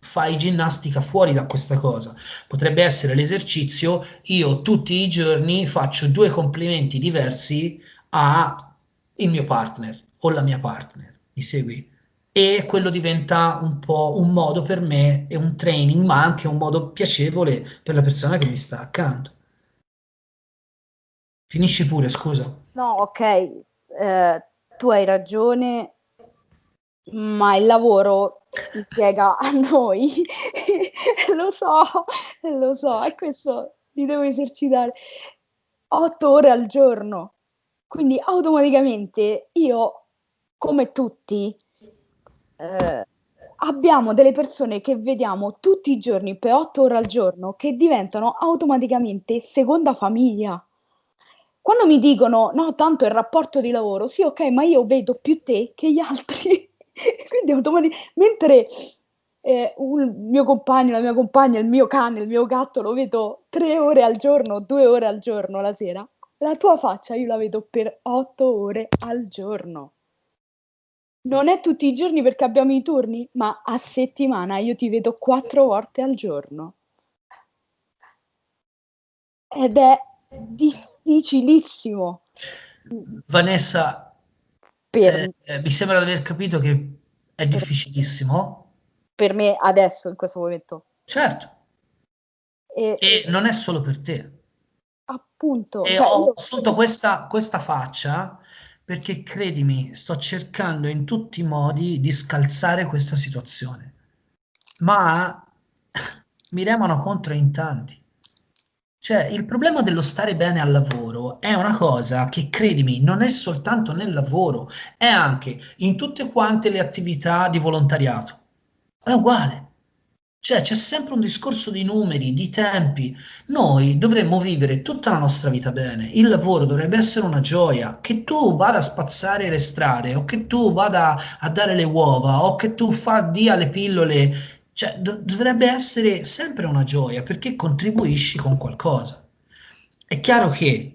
fai ginnastica fuori da questa cosa. Potrebbe essere l'esercizio, io tutti i giorni faccio 2 complimenti diversi a il mio partner o la mia partner, mi segui? e quello diventa un po' un modo per me, è un training, ma anche un modo piacevole per la persona che mi sta accanto. Finisci pure, scusa. No, ok, tu hai ragione, ma il lavoro ti spiega a noi, lo so, e questo mi devo esercitare 8 ore al giorno. Quindi automaticamente io, come tutti, abbiamo delle persone che vediamo tutti i giorni per 8 ore al giorno che diventano automaticamente seconda famiglia. Quando mi dicono no, tanto è il rapporto di lavoro, sì, ok, ma io vedo più te che gli altri. Quindi mentre il mio compagno, la mia compagna, il mio cane, il mio gatto lo vedo 3 ore al giorno, 2 ore al giorno la sera, la tua faccia io la vedo per 8 ore al giorno. Non è tutti i giorni perché abbiamo i turni, ma a settimana io ti vedo 4 volte al giorno. Ed è difficilissimo. Vanessa, Per, mi sembra di aver capito che è per, difficilissimo. per me adesso, in questo momento. Certo, E e non è solo per te. appunto, E cioè ho io assunto questa faccia perché, credimi, sto cercando in tutti i modi di scalzare questa situazione, ma mi remano contro in tanti. Cioè, il problema dello stare bene al lavoro è una cosa che, credimi, non è soltanto nel lavoro, è anche in tutte quante le attività di volontariato. È uguale. Cioè, c'è sempre un discorso di numeri, di tempi. Noi dovremmo vivere tutta la nostra vita bene. Il lavoro dovrebbe essere una gioia. Che tu vada a spazzare le strade, o che tu vada a dare le uova, o che tu dia le pillole, cioè, dovrebbe essere sempre una gioia perché contribuisci con qualcosa. È chiaro che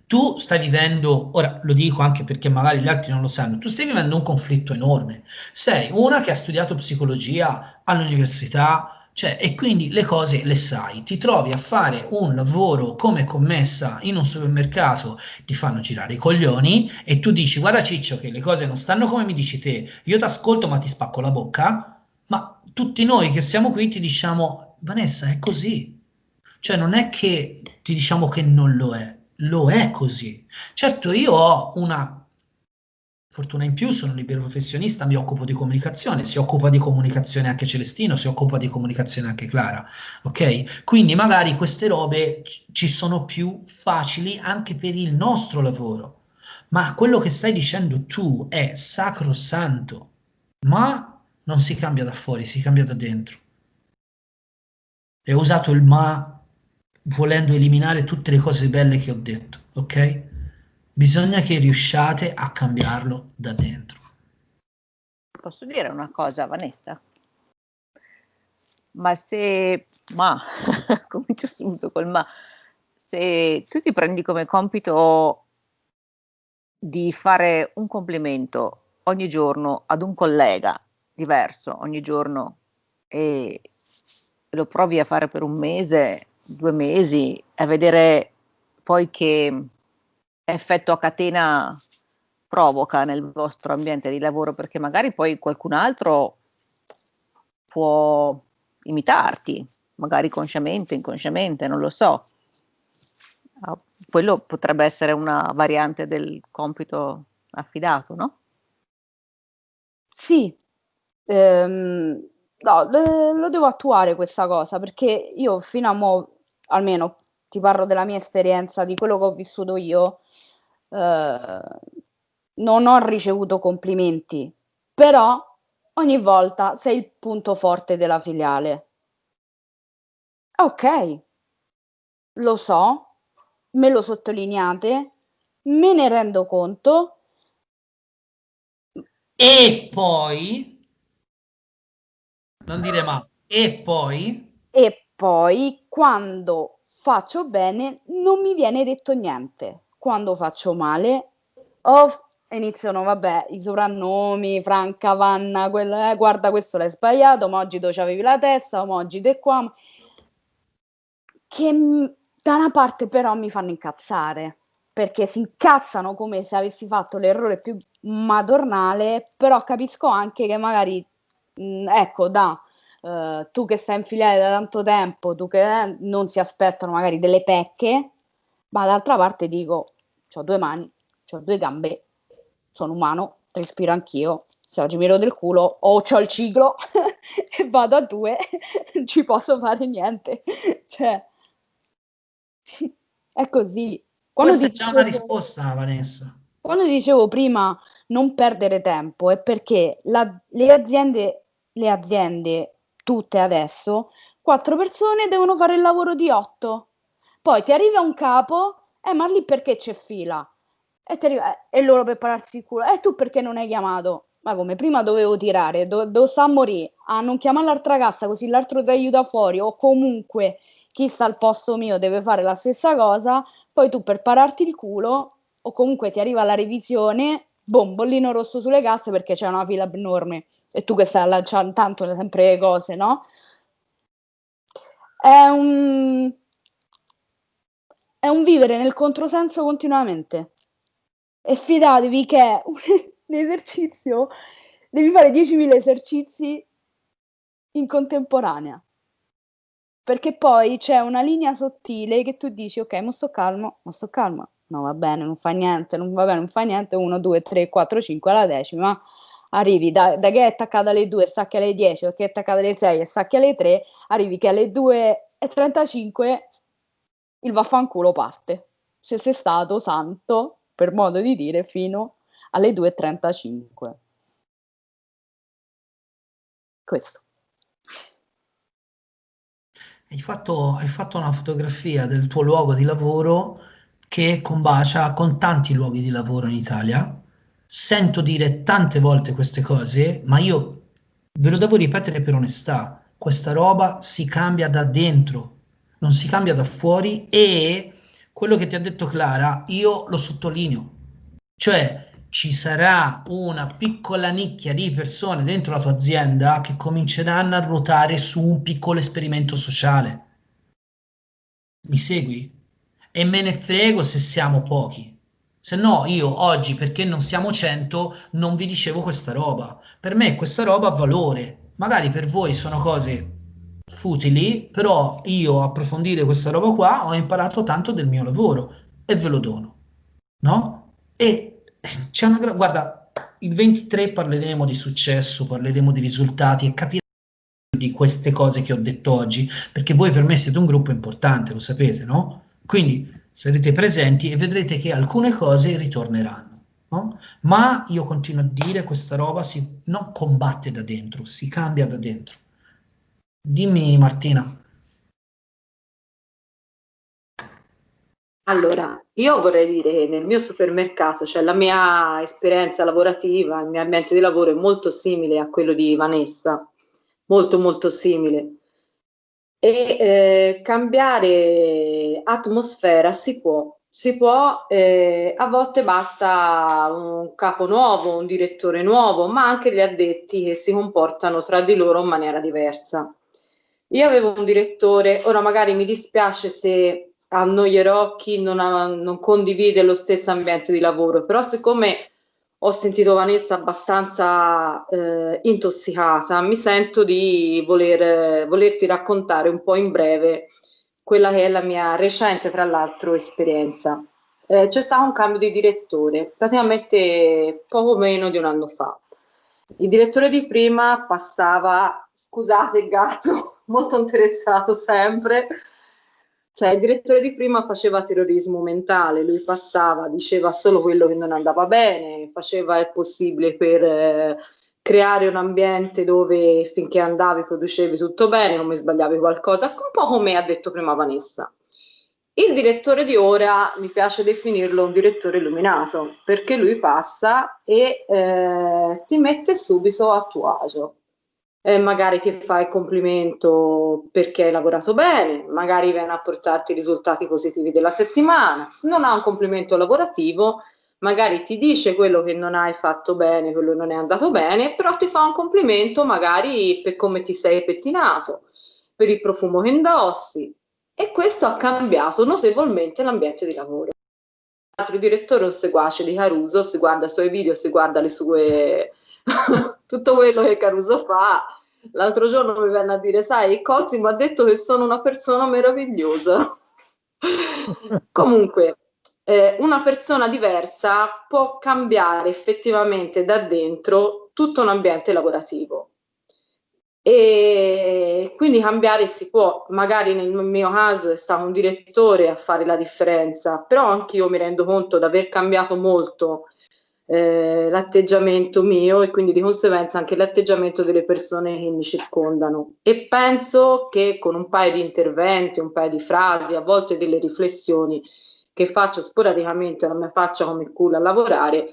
tu stai vivendo, ora lo dico anche perché magari gli altri non lo sanno, tu stai vivendo un conflitto enorme. Sei una che ha studiato psicologia all'università, cioè, e quindi le cose le sai. Ti trovi a fare un lavoro come commessa in un supermercato, ti fanno girare i coglioni e tu dici, guarda Ciccio, che le cose non stanno come mi dici te, io ti ascolto ma ti spacco la bocca, ma tutti noi che siamo qui ti diciamo, Vanessa, è così. Cioè non è che ti diciamo che non lo è così. Certo, io ho una fortuna in più, sono libero professionista, mi occupo di comunicazione, si occupa di comunicazione anche Celestino, si occupa di comunicazione anche Clara, ok? Quindi magari queste robe ci sono più facili anche per il nostro lavoro, ma quello che stai dicendo tu è sacrosanto, ma non si cambia da fuori, si cambia da dentro. E ho usato il ma volendo eliminare tutte le cose belle che ho detto, ok? Bisogna che riusciate a cambiarlo da dentro. Posso dire una cosa, Vanessa? Comincio subito col ma, se tu ti prendi come compito di fare un complimento ogni giorno ad un collega diverso, ogni giorno, e lo provi a fare per un mese, 2 mesi, a vedere poi che effetto a catena provoca nel vostro ambiente di lavoro, perché magari poi qualcun altro può imitarti, magari consciamente, inconsciamente, non lo so. Quello potrebbe essere una variante del compito affidato, no? sì, no, lo devo attuare questa cosa perché io fino a mo', almeno ti parlo della mia esperienza, di quello che ho vissuto io, non ho ricevuto complimenti, però ogni volta sei il punto forte della filiale. Ok, lo so, me lo sottolineate, me ne rendo conto. E poi, non dire ma, E poi quando faccio bene non mi viene detto niente. Quando faccio male, iniziano, vabbè, i soprannomi, Franca, Vanna, guarda questo l'hai sbagliato, ma oggi dove c'avevi la testa, ma oggi te qua. Che da una parte però mi fanno incazzare, perché si incazzano come se avessi fatto l'errore più madornale, però capisco anche che magari, ecco, tu che stai in filiale da tanto tempo, tu che non si aspettano magari delle pecche, ma d'altra parte dico, ho 2 mani, ho 2 gambe, sono umano, respiro anch'io, se oggi mi rode il culo o c'ho il ciclo e vado a 2, non ci posso fare niente, cioè, è così. Questa è già una risposta, Vanessa. Quando dicevo prima non perdere tempo è perché le aziende tutte adesso, 4 persone devono fare il lavoro di 8. Poi ti arriva un capo, ma lì perché c'è fila? E loro per pararsi il culo, tu perché non hai chiamato? Ma come, prima dovevo tirare, devo sta a morire, a non chiamare l'altra cassa così l'altro ti aiuta fuori, o comunque chi sta al posto mio deve fare la stessa cosa, poi tu per pararti il culo, o comunque ti arriva la revisione, boom, bollino rosso sulle casse perché c'è una fila enorme, e tu che stai allacciando tanto sempre le cose, no? È un vivere nel controsenso continuamente. E fidatevi che un esercizio devi fare 10.000 esercizi in contemporanea, perché poi c'è una linea sottile che tu dici ok, mo sto calmo, no va bene, non fa niente, 1, 2, 3, 4, 5 alla 10ª arrivi da che è attaccata alle 2 stacchi alle 10, da che è attaccata alle 6 e stacchi alle 3, arrivi che alle 2:35 il vaffanculo parte, se sei stato santo, per modo di dire, fino alle 2:35. Questo. Hai fatto una fotografia del tuo luogo di lavoro che combacia con tanti luoghi di lavoro in Italia. Sento dire tante volte queste cose, ma io ve lo devo ripetere per onestà. Questa roba si cambia da dentro, non si cambia da fuori, e quello che ti ha detto Clara, io lo sottolineo. Cioè, ci sarà una piccola nicchia di persone dentro la tua azienda che cominceranno a ruotare su un piccolo esperimento sociale. Mi segui? E me ne frego se siamo pochi. Se no, io oggi, perché non siamo 100, non vi dicevo questa roba. Per me questa roba ha valore. Magari per voi sono cose futili, però io a approfondire questa roba qua ho imparato tanto del mio lavoro e ve lo dono, no? E c'è guarda, il 23 parleremo di successo, parleremo di risultati e capiremo di queste cose che ho detto oggi, perché voi per me siete un gruppo importante, lo sapete, no? Quindi sarete presenti e vedrete che alcune cose ritorneranno, no? Ma io continuo a dire questa roba si non combatte da dentro, si cambia da dentro. Dimmi Martina. Allora, io vorrei dire che nel mio supermercato, cioè la mia esperienza lavorativa, il mio ambiente di lavoro è molto simile a quello di Vanessa, molto molto simile. E cambiare atmosfera si può, a volte basta un capo nuovo, un direttore nuovo, ma anche gli addetti che si comportano tra di loro in maniera diversa. Io avevo un direttore, ora magari mi dispiace se annoierò chi non condivide lo stesso ambiente di lavoro, però siccome ho sentito Vanessa abbastanza intossicata, mi sento di volerti raccontare un po' in breve quella che è la mia recente, tra l'altro, esperienza. C'è stato un cambio di direttore, praticamente poco meno di un anno fa. Il direttore di prima passava, scusate il gatto, molto interessato sempre, cioè il direttore di prima faceva terrorismo mentale, lui passava, diceva solo quello che non andava bene, faceva il possibile per creare un ambiente dove finché andavi producevi tutto bene, come sbagliavi qualcosa, un po' come ha detto prima Vanessa. Il direttore di ora mi piace definirlo un direttore illuminato, perché lui passa e ti mette subito a tuo agio. Magari ti fa il complimento perché hai lavorato bene, magari viene a portarti i risultati positivi della settimana. Se non ha un complimento lavorativo, magari ti dice quello che non hai fatto bene, quello che non è andato bene, però ti fa un complimento magari per come ti sei pettinato, per il profumo che indossi. E questo ha cambiato notevolmente l'ambiente di lavoro. altro direttore è un seguace di Caruso, si guarda i suoi video, si guarda le sue tutto quello che Caruso fa. L'altro giorno mi venne a dire, sai, Cozzi mi ha detto che sono una persona meravigliosa. Comunque, una persona diversa può cambiare effettivamente da dentro tutto un ambiente lavorativo. E quindi cambiare si può, magari nel mio caso è stato un direttore a fare la differenza, però anche io mi rendo conto di aver cambiato molto l'atteggiamento mio e quindi di conseguenza anche l'atteggiamento delle persone che mi circondano, e penso che con un paio di interventi, un paio di frasi, a volte delle riflessioni che faccio sporadicamente, non mi faccio come culo a lavorare,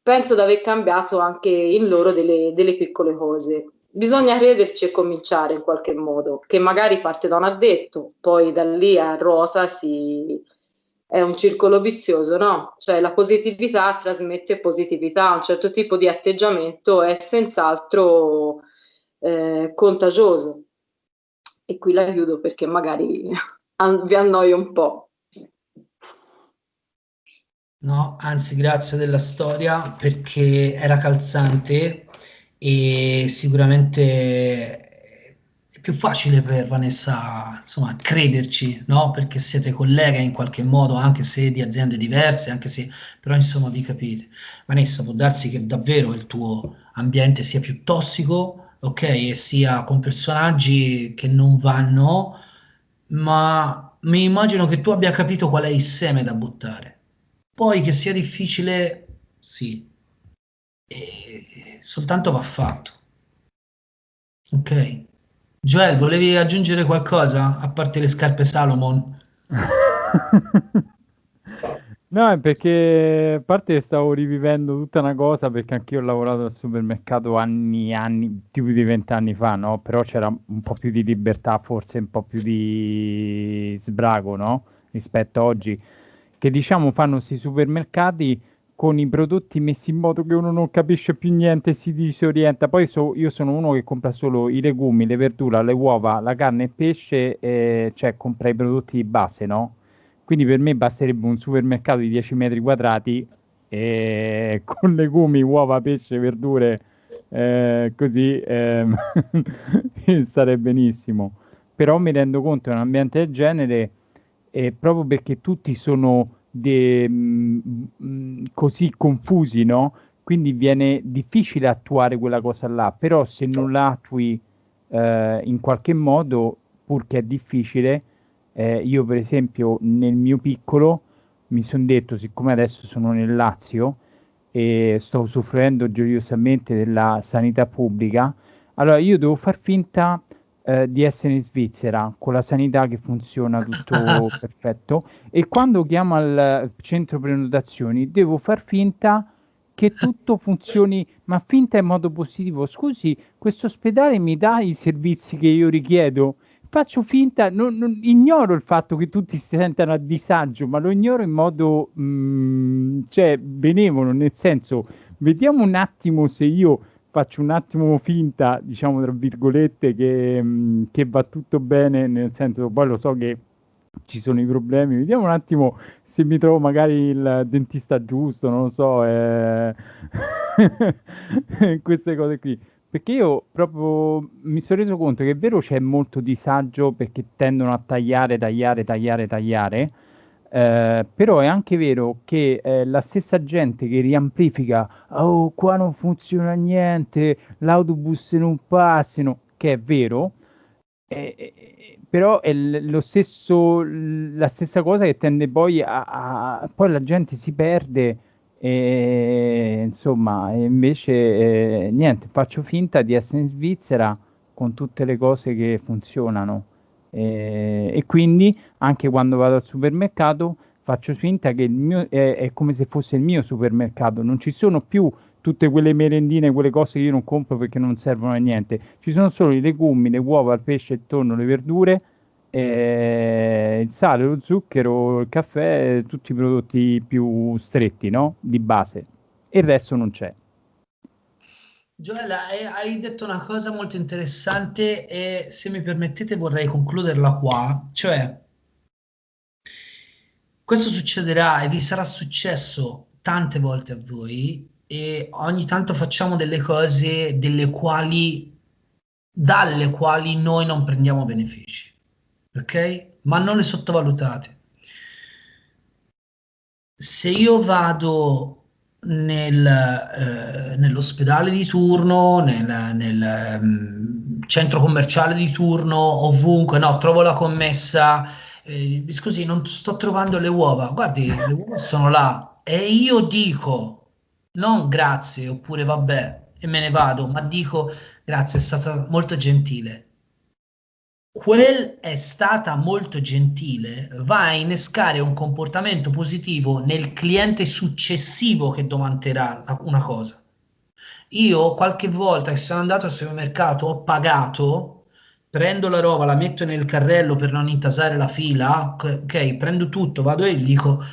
penso di aver cambiato anche in loro delle piccole cose. Bisogna crederci e cominciare in qualche modo, che magari parte da un addetto, poi da lì a ruota è un circolo vizioso, no? Cioè la positività trasmette positività, un certo tipo di atteggiamento è senz'altro contagioso. E qui la chiudo perché magari vi annoio un po'. No, anzi, grazie della storia perché era calzante e sicuramente è più facile per Vanessa, insomma, crederci, no? Perché siete colleghe in qualche modo, anche se di aziende diverse, anche se, però insomma vi capite. Vanessa, può darsi che davvero il tuo ambiente sia più tossico, ok, e sia con personaggi che non vanno, ma mi immagino che tu abbia capito qual è il seme da buttare. Poi che sia difficile, sì, soltanto va fatto. Ok. Joel, volevi aggiungere qualcosa a parte le scarpe Salomon? No, è perché a parte stavo rivivendo tutta una cosa perché anch'io ho lavorato al supermercato anni, più di 20 anni fa, no? Però c'era un po' più di libertà, forse un po' più di sbrago, no? Rispetto a oggi, che diciamo fanno questi supermercati con i prodotti messi in modo che uno non capisce più niente, si disorienta. Poi io sono uno che compra solo i legumi, le verdure, le uova, la carne e il pesce, cioè compra i prodotti di base, no? Quindi per me basterebbe un supermercato di 10 metri quadrati con legumi, uova, pesce, verdure, così stare benissimo. Però mi rendo conto che in un ambiente del genere, proprio perché tutti sono così confusi, no? Quindi viene difficile attuare quella cosa là, però se non la attui in qualche modo, pur che è difficile, io per esempio nel mio piccolo mi sono detto, siccome adesso sono nel Lazio e sto usufruendo gioiosamente della sanità pubblica, allora io devo far finta di essere in Svizzera con la sanità che funziona tutto perfetto, e quando chiamo al centro prenotazioni devo far finta che tutto funzioni, ma finta in modo positivo. Scusi, questo ospedale mi dà i servizi che io richiedo? Faccio finta, ignoro il fatto che tutti si sentano a disagio, ma lo ignoro in modo, cioè, benevolo, nel senso, vediamo un attimo se io faccio un attimo finta, diciamo, tra virgolette, che va tutto bene, nel senso, poi lo so che ci sono i problemi, vediamo un attimo se mi trovo magari il dentista giusto, non lo so, queste cose qui. Perché io proprio mi sono reso conto che è vero c'è molto disagio perché tendono a tagliare, però è anche vero che la stessa gente che riamplifica, oh, qua non funziona niente, l'autobus non passino, che è vero, però è lo stesso, la stessa cosa che tende poi poi la gente si perde e insomma, e invece niente, faccio finta di essere in Svizzera con tutte le cose che funzionano. E quindi anche quando vado al supermercato faccio finta che il mio è come se fosse il mio supermercato, non ci sono più tutte quelle merendine, quelle cose che io non compro perché non servono a niente. Ci sono solo i legumi, le uova, il pesce, il tonno, le verdure, il sale, lo zucchero, il caffè, tutti i prodotti più stretti, no? Di base. E il resto non c'è. Gioela, hai detto una cosa molto interessante e se mi permettete vorrei concluderla qua, cioè questo succederà e vi sarà successo tante volte a voi, e ogni tanto facciamo delle cose dalle quali noi non prendiamo benefici, ok? Ma non le sottovalutate. Se io vado nell'ospedale di turno, nel centro commerciale di turno, ovunque, no, trovo la commessa, scusi, non sto trovando le uova, guardi, le uova sono là, e io dico, non grazie, oppure vabbè, e me ne vado, ma dico, grazie, è stata molto gentile. Quel è stata molto gentile, va a innescare un comportamento positivo nel cliente successivo che domanderà una cosa. Io qualche volta che sono andato al supermercato ho pagato, prendo la roba, la metto nel carrello per non intasare la fila, ok, prendo tutto, vado e gli dico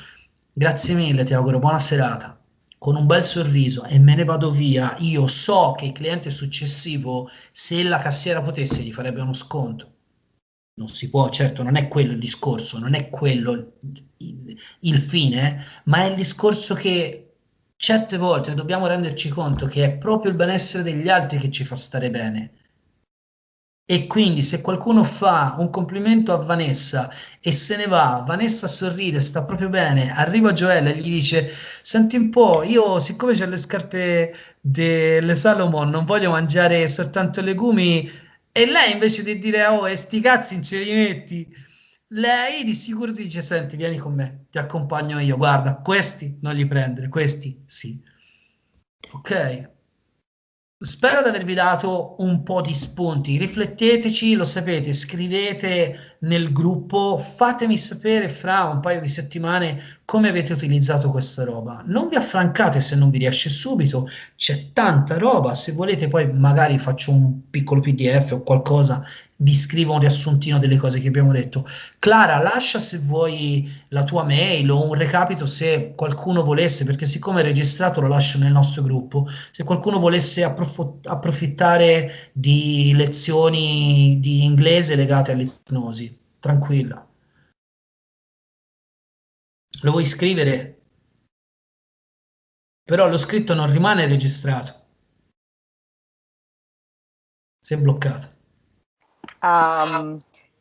grazie mille, ti auguro buona serata, con un bel sorriso, e me ne vado via. Io so che il cliente successivo, se la cassiera potesse, gli farebbe uno sconto. Non si può, certo, non è quello il discorso, non è quello il fine, ma è il discorso che certe volte dobbiamo renderci conto che è proprio il benessere degli altri che ci fa stare bene. E quindi se qualcuno fa un complimento a Vanessa e se ne va, Vanessa sorride, sta proprio bene, arriva Joella e gli dice: senti un po', io siccome c'ho le scarpe delle Salomon non voglio mangiare soltanto legumi, e lei invece di dire oh, e sti cazzi non ce li metti, lei di sicuro ti dice: senti, vieni con me, ti accompagno io, guarda, questi non li prendere, questi sì. Ok? Spero di avervi dato un po' di spunti. Rifletteteci, lo sapete, scrivete nel gruppo, fatemi sapere fra un paio di settimane come avete utilizzato questa roba. Non vi affrancate se non vi riesce subito, c'è tanta roba. Se volete, poi magari faccio un piccolo PDF o qualcosa, vi scrivo un riassuntino delle cose che abbiamo detto. Clara, lascia se vuoi la tua mail o un recapito se qualcuno volesse, perché siccome è registrato lo lascio nel nostro gruppo. Se qualcuno volesse approfittare di lezioni di inglese legate all'ipnosi, tranquilla. Lo vuoi scrivere? Però lo scritto non rimane registrato. Sei bloccato.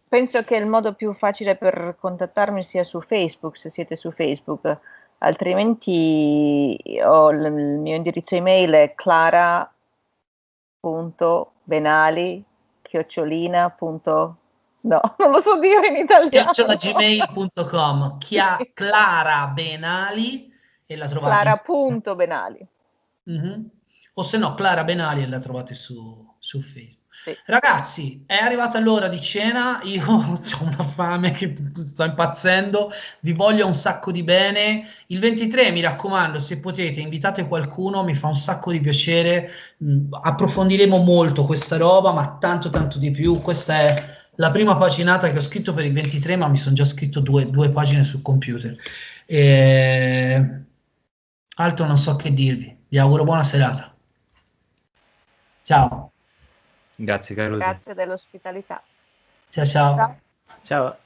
Penso che il modo più facile per contattarmi sia su Facebook, se siete su Facebook, altrimenti il mio indirizzo email è clara.benali no, non lo so dire in italiano. gmail.com, Clara Benali, e la trovate Clara.benali. O se no Clara Benali, e la trovate su Facebook. Sì. Ragazzi, è arrivata l'ora di cena, io ho una fame che sto impazzendo, vi voglio un sacco di bene. Il 23, mi raccomando, se potete invitate qualcuno, mi fa un sacco di piacere. Approfondiremo molto questa roba, ma tanto tanto di più. Questa è la prima paginata che ho scritto per il 23, ma mi sono già scritto due pagine sul computer. Altro non so che dirvi, vi auguro buona serata. Ciao. Grazie Caruso. Grazie dell'ospitalità. Ciao ciao. Ciao.